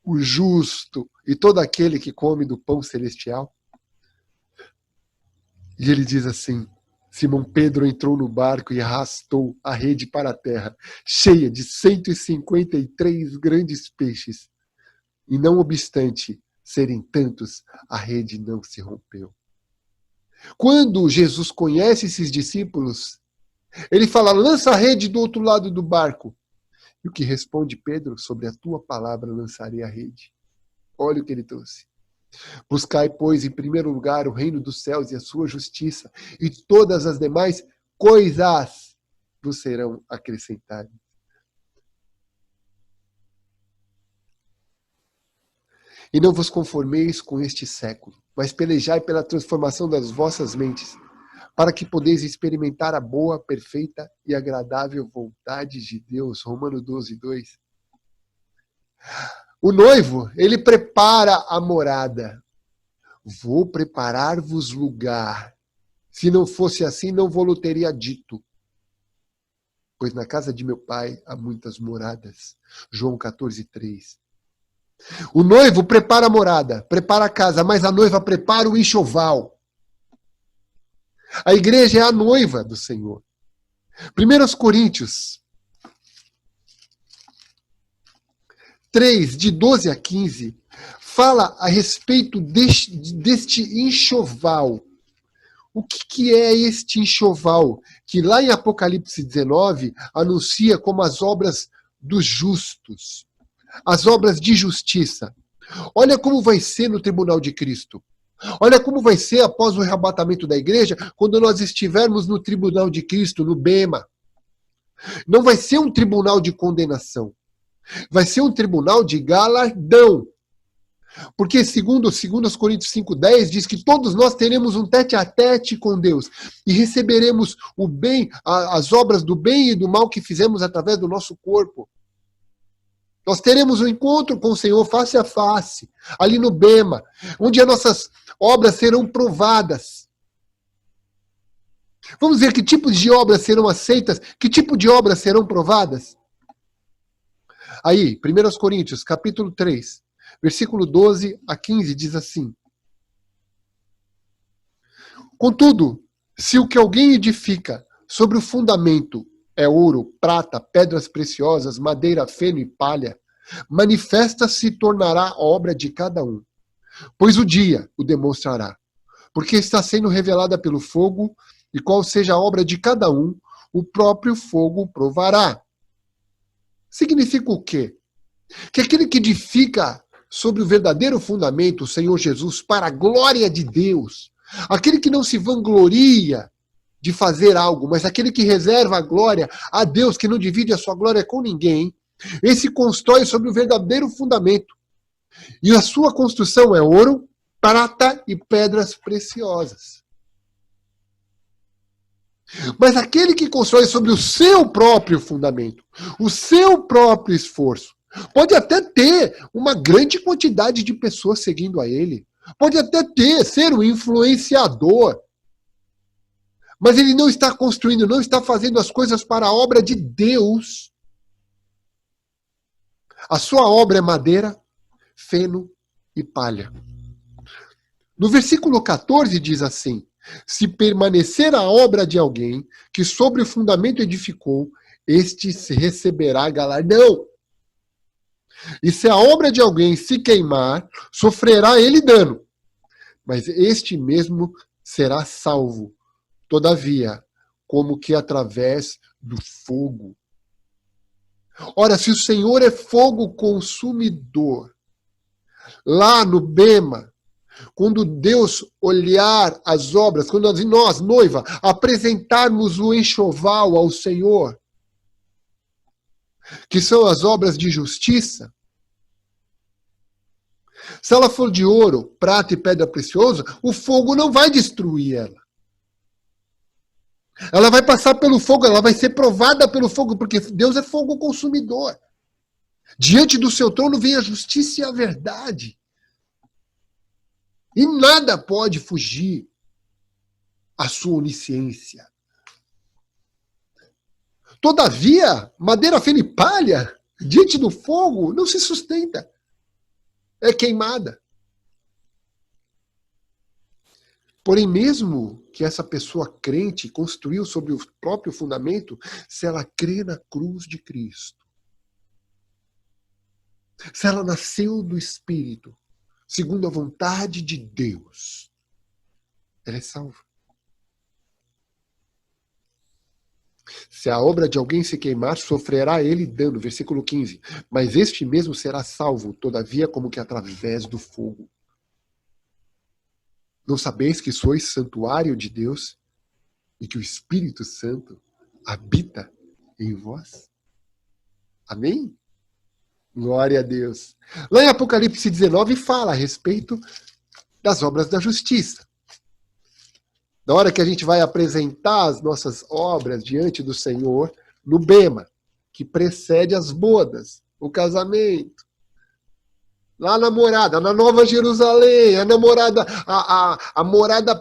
o justo e todo aquele que come do pão celestial. E ele diz assim: Simão Pedro entrou no barco e arrastou a rede para a terra, cheia de 153 grandes peixes. E não obstante serem tantos, a rede não se rompeu. Quando Jesus conhece esses discípulos, ele fala: lança a rede do outro lado do barco. E o que responde Pedro? Sobre a tua palavra lançarei a rede. Olha o que ele trouxe. Buscai, pois, em primeiro lugar o reino dos céus e a sua justiça, e todas as demais coisas vos serão acrescentadas. E não vos conformeis com este século, mas pelejai pela transformação das vossas mentes, para que podeis experimentar a boa, perfeita e agradável vontade de Deus. Romanos 12, 2. O noivo, ele prepara a morada. Vou preparar-vos lugar. Se não fosse assim, não vou-lo teria dito. Pois na casa de meu pai há muitas moradas. João 14, 3. O noivo prepara a morada, prepara a casa, mas a noiva prepara o enxoval. A igreja é a noiva do Senhor. 1 Coríntios 3, de 12 a 15, fala a respeito deste enxoval. O que é este enxoval? Que lá em Apocalipse 19 anuncia como as obras dos justos, as obras de justiça. Olha como vai ser no tribunal de Cristo. Olha como vai ser após o arrebatamento da igreja, quando nós estivermos no tribunal de Cristo, no Bema. Não vai ser um tribunal de condenação. Vai ser um tribunal de galardão. Porque segundo Coríntios 5,10 diz que todos nós teremos um tete-a-tete com Deus e receberemos o bem, as obras do bem e do mal que fizemos através do nosso corpo. Nós teremos um encontro com o Senhor face a face, ali no Bema, onde as nossas obras serão provadas. Vamos ver que tipos de obras serão aceitas, que tipo de obras serão provadas. Aí, 1 Coríntios, capítulo 3, versículo 12 a 15, diz assim: Contudo, se o que alguém edifica sobre o fundamento é ouro, prata, pedras preciosas, madeira, feno e palha, manifesta se tornará obra de cada um, pois o dia o demonstrará, porque está sendo revelada pelo fogo, e qual seja a obra de cada um, o próprio fogo provará. Significa o quê? Que aquele que edifica sobre o verdadeiro fundamento, o Senhor Jesus, para a glória de Deus, aquele que não se vangloria de fazer algo, mas aquele que reserva a glória a Deus, que não divide a sua glória com ninguém, esse constrói sobre o verdadeiro fundamento. E a sua construção é ouro, prata e pedras preciosas. Mas aquele que constrói sobre o seu próprio fundamento, o seu próprio esforço, pode até ter uma grande quantidade de pessoas seguindo a ele, pode até ser um influenciador, mas ele não está construindo, não está fazendo as coisas para a obra de Deus. A sua obra é madeira, feno e palha. No versículo 14 diz assim: Se permanecer a obra de alguém que sobre o fundamento edificou, este se receberá galardão. E se a obra de alguém se queimar, sofrerá ele dano, mas este mesmo será salvo, todavia, como que através do fogo. Ora, se o Senhor é fogo consumidor, lá no Bema, quando Deus olhar as obras, quando nós, noiva, apresentarmos o enxoval ao Senhor, que são as obras de justiça, se ela for de ouro, prata e pedra preciosa, o fogo não vai destruir ela. Ela vai passar pelo fogo, ela vai ser provada pelo fogo, porque Deus é fogo consumidor. Diante do seu trono vem a justiça e a verdade. E nada pode fugir à sua onisciência. Todavia, madeira fina e palha, diante do fogo, não se sustenta. É queimada. Porém, mesmo que essa pessoa crente construiu sobre o próprio fundamento, se ela crê na cruz de Cristo, se ela nasceu do Espírito, segundo a vontade de Deus, ela é salva. Se a obra de alguém se queimar, sofrerá ele dano. Versículo 15. Mas este mesmo será salvo, todavia, como que através do fogo. Não sabeis que sois santuário de Deus e que o Espírito Santo habita em vós? Amém? Glória a Deus. Lá em Apocalipse 19 fala a respeito das obras da justiça. Na hora que a gente vai apresentar as nossas obras diante do Senhor, no Bema, que precede as bodas, o casamento. Lá na morada, na Nova Jerusalém, a morada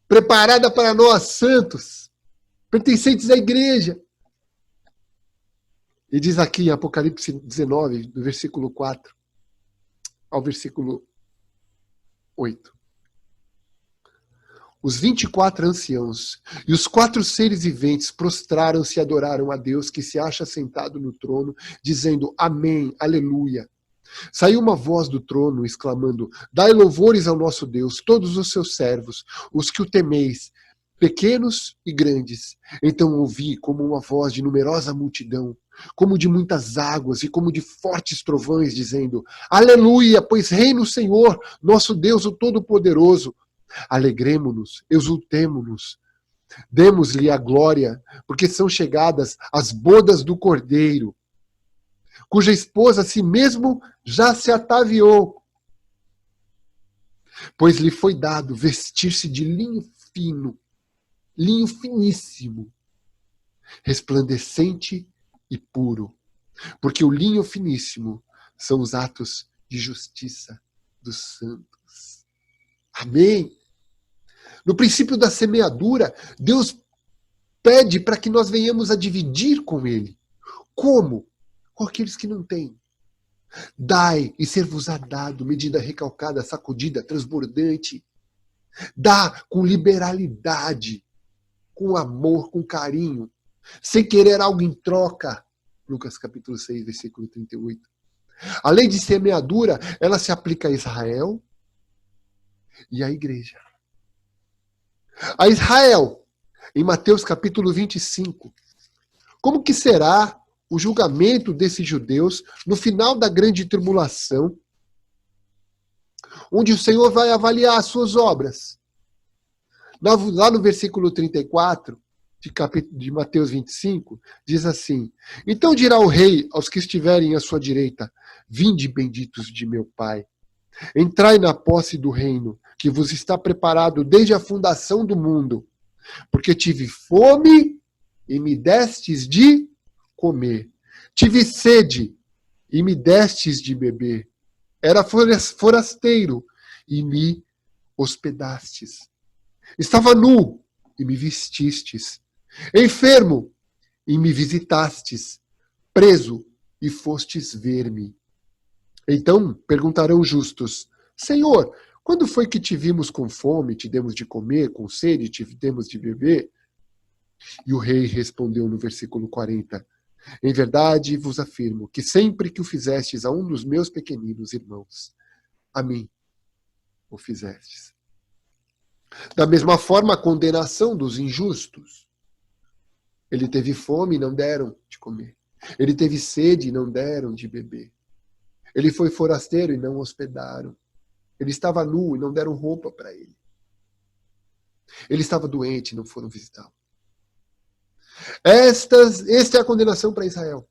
preparada para nós, santos, pertencentes à igreja. E diz aqui em Apocalipse 19, do versículo 4 ao versículo 8. Os 24 anciãos e os 4 seres viventes prostraram-se e adoraram a Deus que se acha sentado no trono, dizendo Amém, Aleluia. Saiu uma voz do trono, exclamando, Dai louvores ao nosso Deus, todos os seus servos, os que o temeis, pequenos e grandes. Então ouvi como uma voz de numerosa multidão, como de muitas águas e como de fortes trovões, dizendo, Aleluia, pois reina o Senhor, nosso Deus, o Todo-Poderoso. Alegremo-nos, exultemo-nos, demos-lhe a glória, porque são chegadas as bodas do Cordeiro, cuja esposa a si mesmo já se ataviou, pois lhe foi dado vestir-se de linho fino, linho finíssimo, resplandecente e puro, porque o linho finíssimo são os atos de justiça dos santos. Amém? No princípio da semeadura, Deus pede para que nós venhamos a dividir com Ele. Como? Com aqueles que não têm. Dai e ser-vos-á dado, medida recalcada, sacudida, transbordante. Dá com liberalidade, com amor, com carinho, sem querer algo em troca. Lucas capítulo 6, versículo 38. A lei de semeadura, ela se aplica a Israel e à igreja. A Israel, em Mateus capítulo 25. Como que será o julgamento desses judeus no final da grande tribulação, onde o Senhor vai avaliar as suas obras? Lá no versículo 34 de Mateus 25, diz assim, Então dirá o rei aos que estiverem à sua direita, Vinde benditos de meu Pai, entrai na posse do reino, que vos está preparado desde a fundação do mundo, porque tive fome e me destes de comer, tive sede e me destes de beber, era forasteiro e me hospedastes, estava nu e me vestistes, enfermo e me visitastes, preso e fostes ver-me. Então perguntarão justos, Senhor, Quando foi que te vimos com fome, te demos de comer, com sede, te demos de beber? E o rei respondeu no versículo 40, em verdade vos afirmo que sempre que o fizestes a um dos meus pequeninos irmãos, a mim o fizestes. Da mesma forma, a condenação dos injustos. Ele teve fome e não deram de comer. Ele teve sede e não deram de beber. Ele foi forasteiro e não hospedaram. Ele estava nu e não deram roupa para ele. Ele estava doente e não foram visitá-lo. Esta é a condenação para Israel.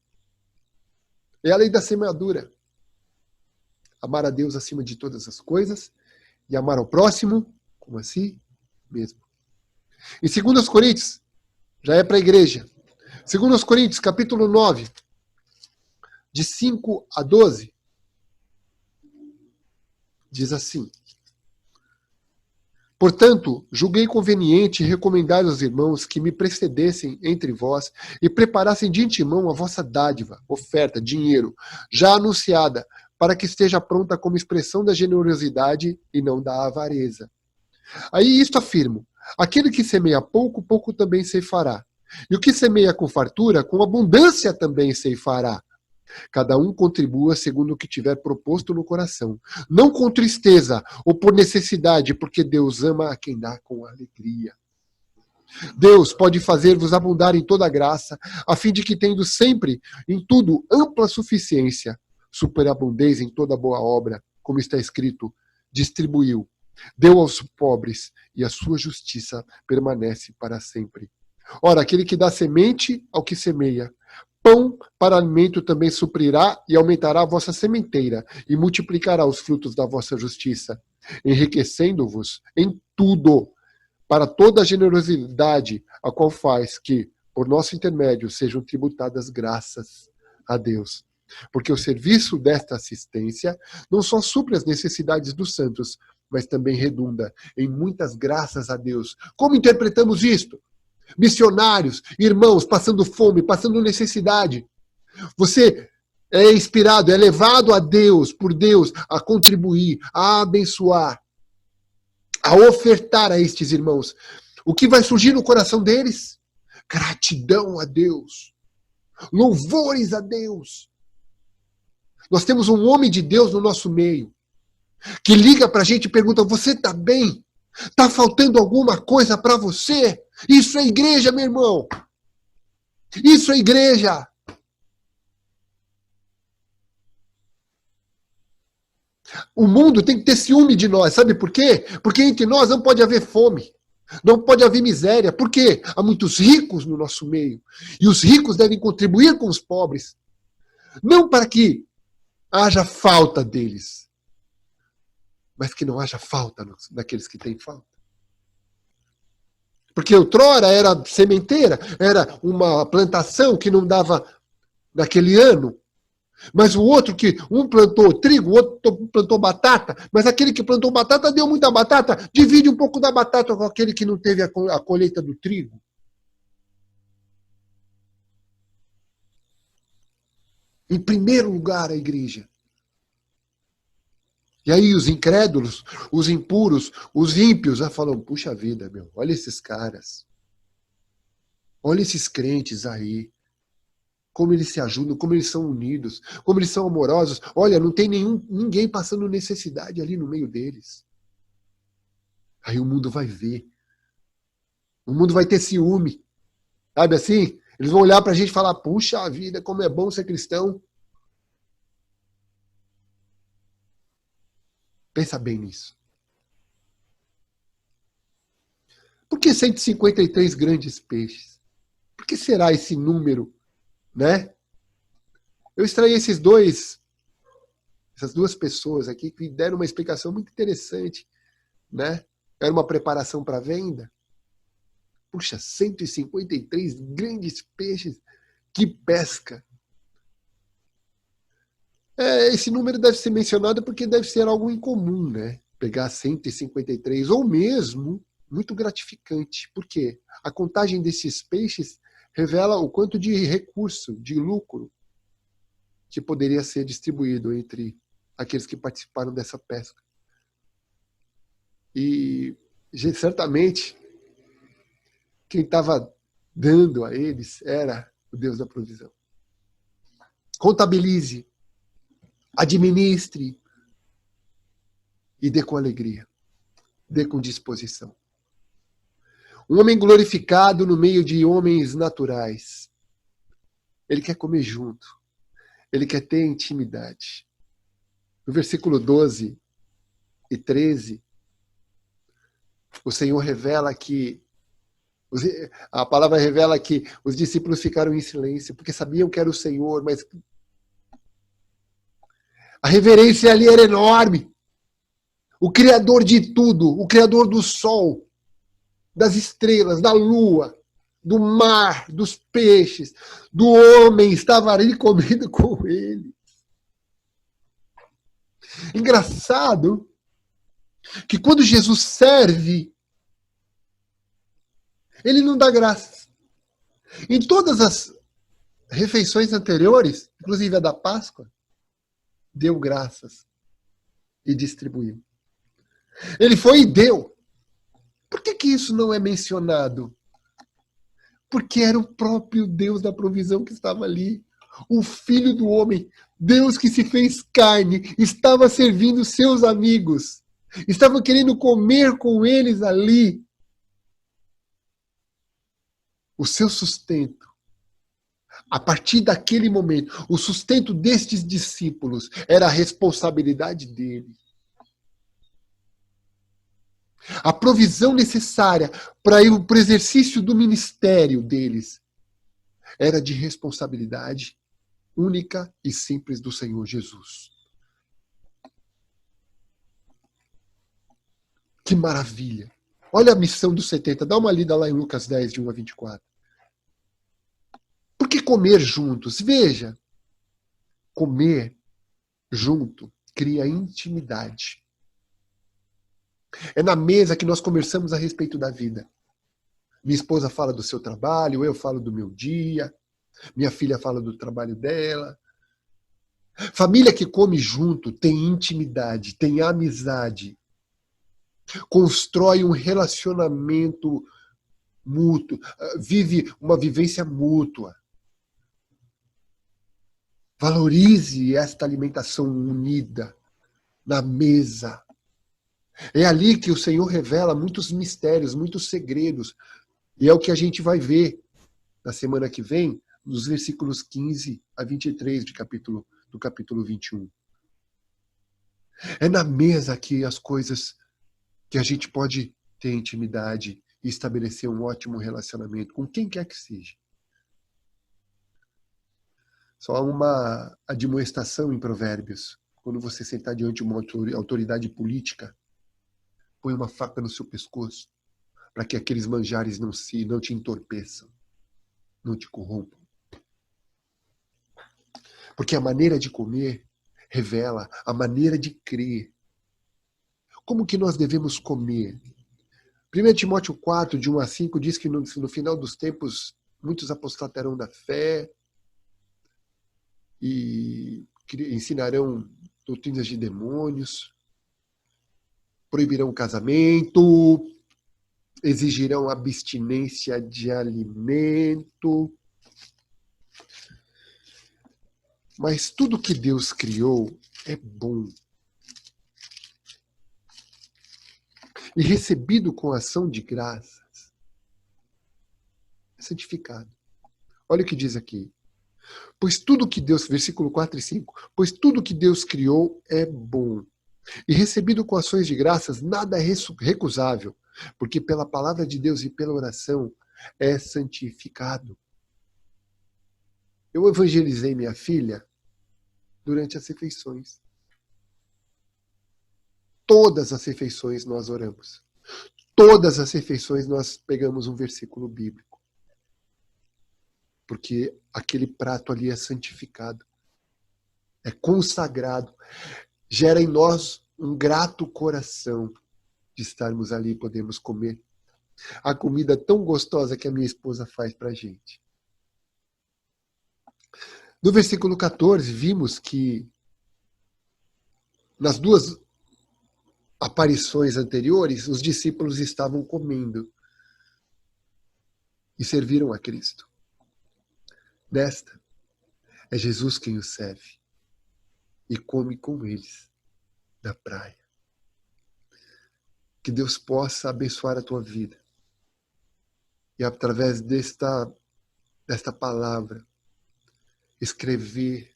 É a lei da semeadura. Amar a Deus acima de todas as coisas e amar ao próximo como a si mesmo. Em 2 Coríntios, já é para a igreja. 2 Coríntios, capítulo 9, de 5 a 12, diz assim: portanto, julguei conveniente recomendar aos irmãos que me precedessem entre vós e preparassem de antemão a vossa dádiva, oferta, dinheiro, já anunciada, para que esteja pronta como expressão da generosidade e não da avareza. Aí isto afirmo: aquele que semeia pouco, pouco também ceifará. E o que semeia com fartura, com abundância também ceifará. Cada um contribua segundo o que tiver proposto no coração, não com tristeza ou por necessidade, porque Deus ama a quem dá com alegria. Deus pode fazer-vos abundar em toda graça, a fim de que, tendo sempre, em tudo, ampla suficiência, superabundez em toda boa obra, como está escrito, distribuiu, deu aos pobres, e a sua justiça permanece para sempre. Ora, aquele que dá semente ao que semeia, pão para alimento também suprirá e aumentará a vossa sementeira e multiplicará os frutos da vossa justiça, enriquecendo-vos em tudo, para toda a generosidade, a qual faz que, por nosso intermédio, sejam tributadas graças a Deus. Porque o serviço desta assistência não só supre as necessidades dos santos, mas também redunda em muitas graças a Deus. Como interpretamos isto? Missionários, irmãos passando fome, passando necessidade. Você é inspirado, é levado a Deus, por Deus, a contribuir, a abençoar, a ofertar a estes irmãos. O que vai surgir no coração deles? Gratidão a Deus. Louvores a Deus. Nós temos um homem de Deus no nosso meio, que liga pra gente e pergunta: você tá bem? Tá faltando alguma coisa para você? Isso é igreja, meu irmão. Isso é igreja. O mundo tem que ter ciúme de nós. Sabe por quê? Porque entre nós não pode haver fome. Não pode haver miséria. Por quê? Há muitos ricos no nosso meio. E os ricos devem contribuir com os pobres. Não para que haja falta deles, mas que não haja falta daqueles que têm falta. Porque outrora era sementeira, era uma plantação que não dava naquele ano. Mas o outro que um plantou trigo, o outro plantou batata, mas aquele que plantou batata deu muita batata, divide um pouco da batata com aquele que não teve a colheita do trigo. Em primeiro lugar, a igreja. E aí os incrédulos, os impuros, os ímpios já falam: puxa vida, meu, olha esses caras. Olha esses crentes aí. Como eles se ajudam, como eles são unidos, como eles são amorosos. Olha, não tem ninguém passando necessidade ali no meio deles. Aí o mundo vai ver. O mundo vai ter ciúme. Sabe assim? Eles vão olhar pra gente e falar: puxa vida, como é bom ser cristão. Pensa bem nisso. Por que 153 grandes peixes? Por que será esse número, né? Eu estranhei essas duas pessoas aqui que deram uma explicação muito interessante, né? Era uma preparação para venda. Puxa, 153 grandes peixes. Que pesca! Esse número deve ser mencionado porque deve ser algo incomum, né? Pegar 153, ou mesmo muito gratificante. Por quê? A contagem desses peixes revela o quanto de recurso, de lucro, que poderia ser distribuído entre aqueles que participaram dessa pesca. E certamente quem estava dando a eles era o Deus da provisão. Contabilize, administre e dê com alegria, dê com disposição. Um homem glorificado no meio de homens naturais. Ele quer comer junto. Ele quer ter intimidade. No versículo 12 e 13, o Senhor revela que, a palavra revela que os discípulos ficaram em silêncio, porque sabiam que era o Senhor, mas a reverência ali era enorme. O Criador de tudo, o Criador do sol, das estrelas, da lua, do mar, dos peixes, do homem, estava ali comendo com ele. Engraçado que quando Jesus serve, ele não dá graças. Em todas as refeições anteriores, inclusive a da Páscoa, deu graças e distribuiu. Ele foi e deu. Por que isso não é mencionado? Porque era o próprio Deus da provisão que estava ali. O Filho do Homem, Deus que se fez carne, estava servindo seus amigos. Estava querendo comer com eles ali. O seu sustento. A partir daquele momento, o sustento destes discípulos era a responsabilidade dele. A provisão necessária para o exercício do ministério deles era de responsabilidade única e simples do Senhor Jesus. Que maravilha! Olha a missão dos 70. Dá uma lida lá em Lucas 10, de 1 a 24. Por que comer juntos? Veja, comer junto cria intimidade. É na mesa que nós conversamos a respeito da vida. Minha esposa fala do seu trabalho, eu falo do meu dia, minha filha fala do trabalho dela. Família que come junto tem intimidade, tem amizade, constrói um relacionamento mútuo, vive uma vivência mútua. Valorize esta alimentação unida na mesa. É ali que o Senhor revela muitos mistérios, muitos segredos. E é o que a gente vai ver na semana que vem, nos versículos 15 a 23 do capítulo 21. É na mesa que as coisas que a gente pode ter intimidade e estabelecer um ótimo relacionamento com quem quer que seja. Só uma admoestação em Provérbios. Quando você sentar diante de uma autoridade política, põe uma faca no seu pescoço, para que aqueles manjares não te entorpeçam, não te corrompam. Porque a maneira de comer revela a maneira de crer. Como que nós devemos comer? 1 Timóteo 4, de 1 a 5, diz que no final dos tempos, muitos apostatarão da fé e ensinarão doutrinas de demônios, proibirão o casamento, exigirão abstinência de alimento. Mas tudo que Deus criou é bom. E recebido com ação de graças, é santificado. Olha o que diz aqui. Pois tudo que Deus, versículo 4 e 5, pois tudo que Deus criou é bom. E recebido com ações de graças, nada é recusável, porque pela palavra de Deus e pela oração é santificado. Eu evangelizei minha filha durante as refeições. Todas as refeições nós oramos. Todas as refeições nós pegamos um versículo bíblico. Porque aquele prato ali é santificado. É consagrado. Gera em nós um grato coração de estarmos ali e podermos comer a comida tão gostosa que a minha esposa faz pra gente. No versículo 14, vimos que nas duas aparições anteriores, os discípulos estavam comendo e serviram a Cristo. Nesta, é Jesus quem os serve e come com eles na praia. Que Deus possa abençoar a tua vida e, através desta palavra, escrever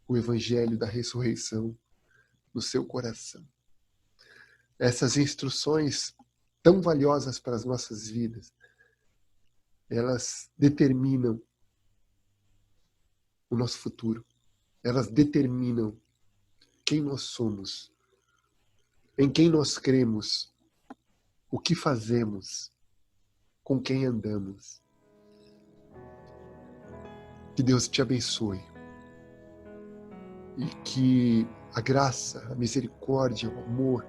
o Evangelho da ressurreição no seu coração. Essas instruções tão valiosas para as nossas vidas, elas determinam o nosso futuro. Elas determinam quem nós somos, em quem nós cremos, o que fazemos, com quem andamos. Que Deus te abençoe e que a graça, a misericórdia, o amor,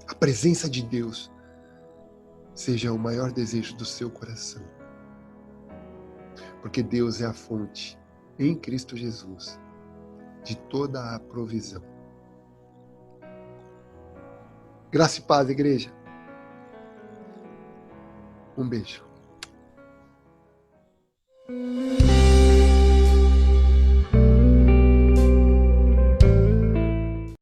a presença de Deus seja o maior desejo do seu coração. Porque Deus é a fonte, em Cristo Jesus, de toda a provisão. Graça e paz, igreja. Um beijo.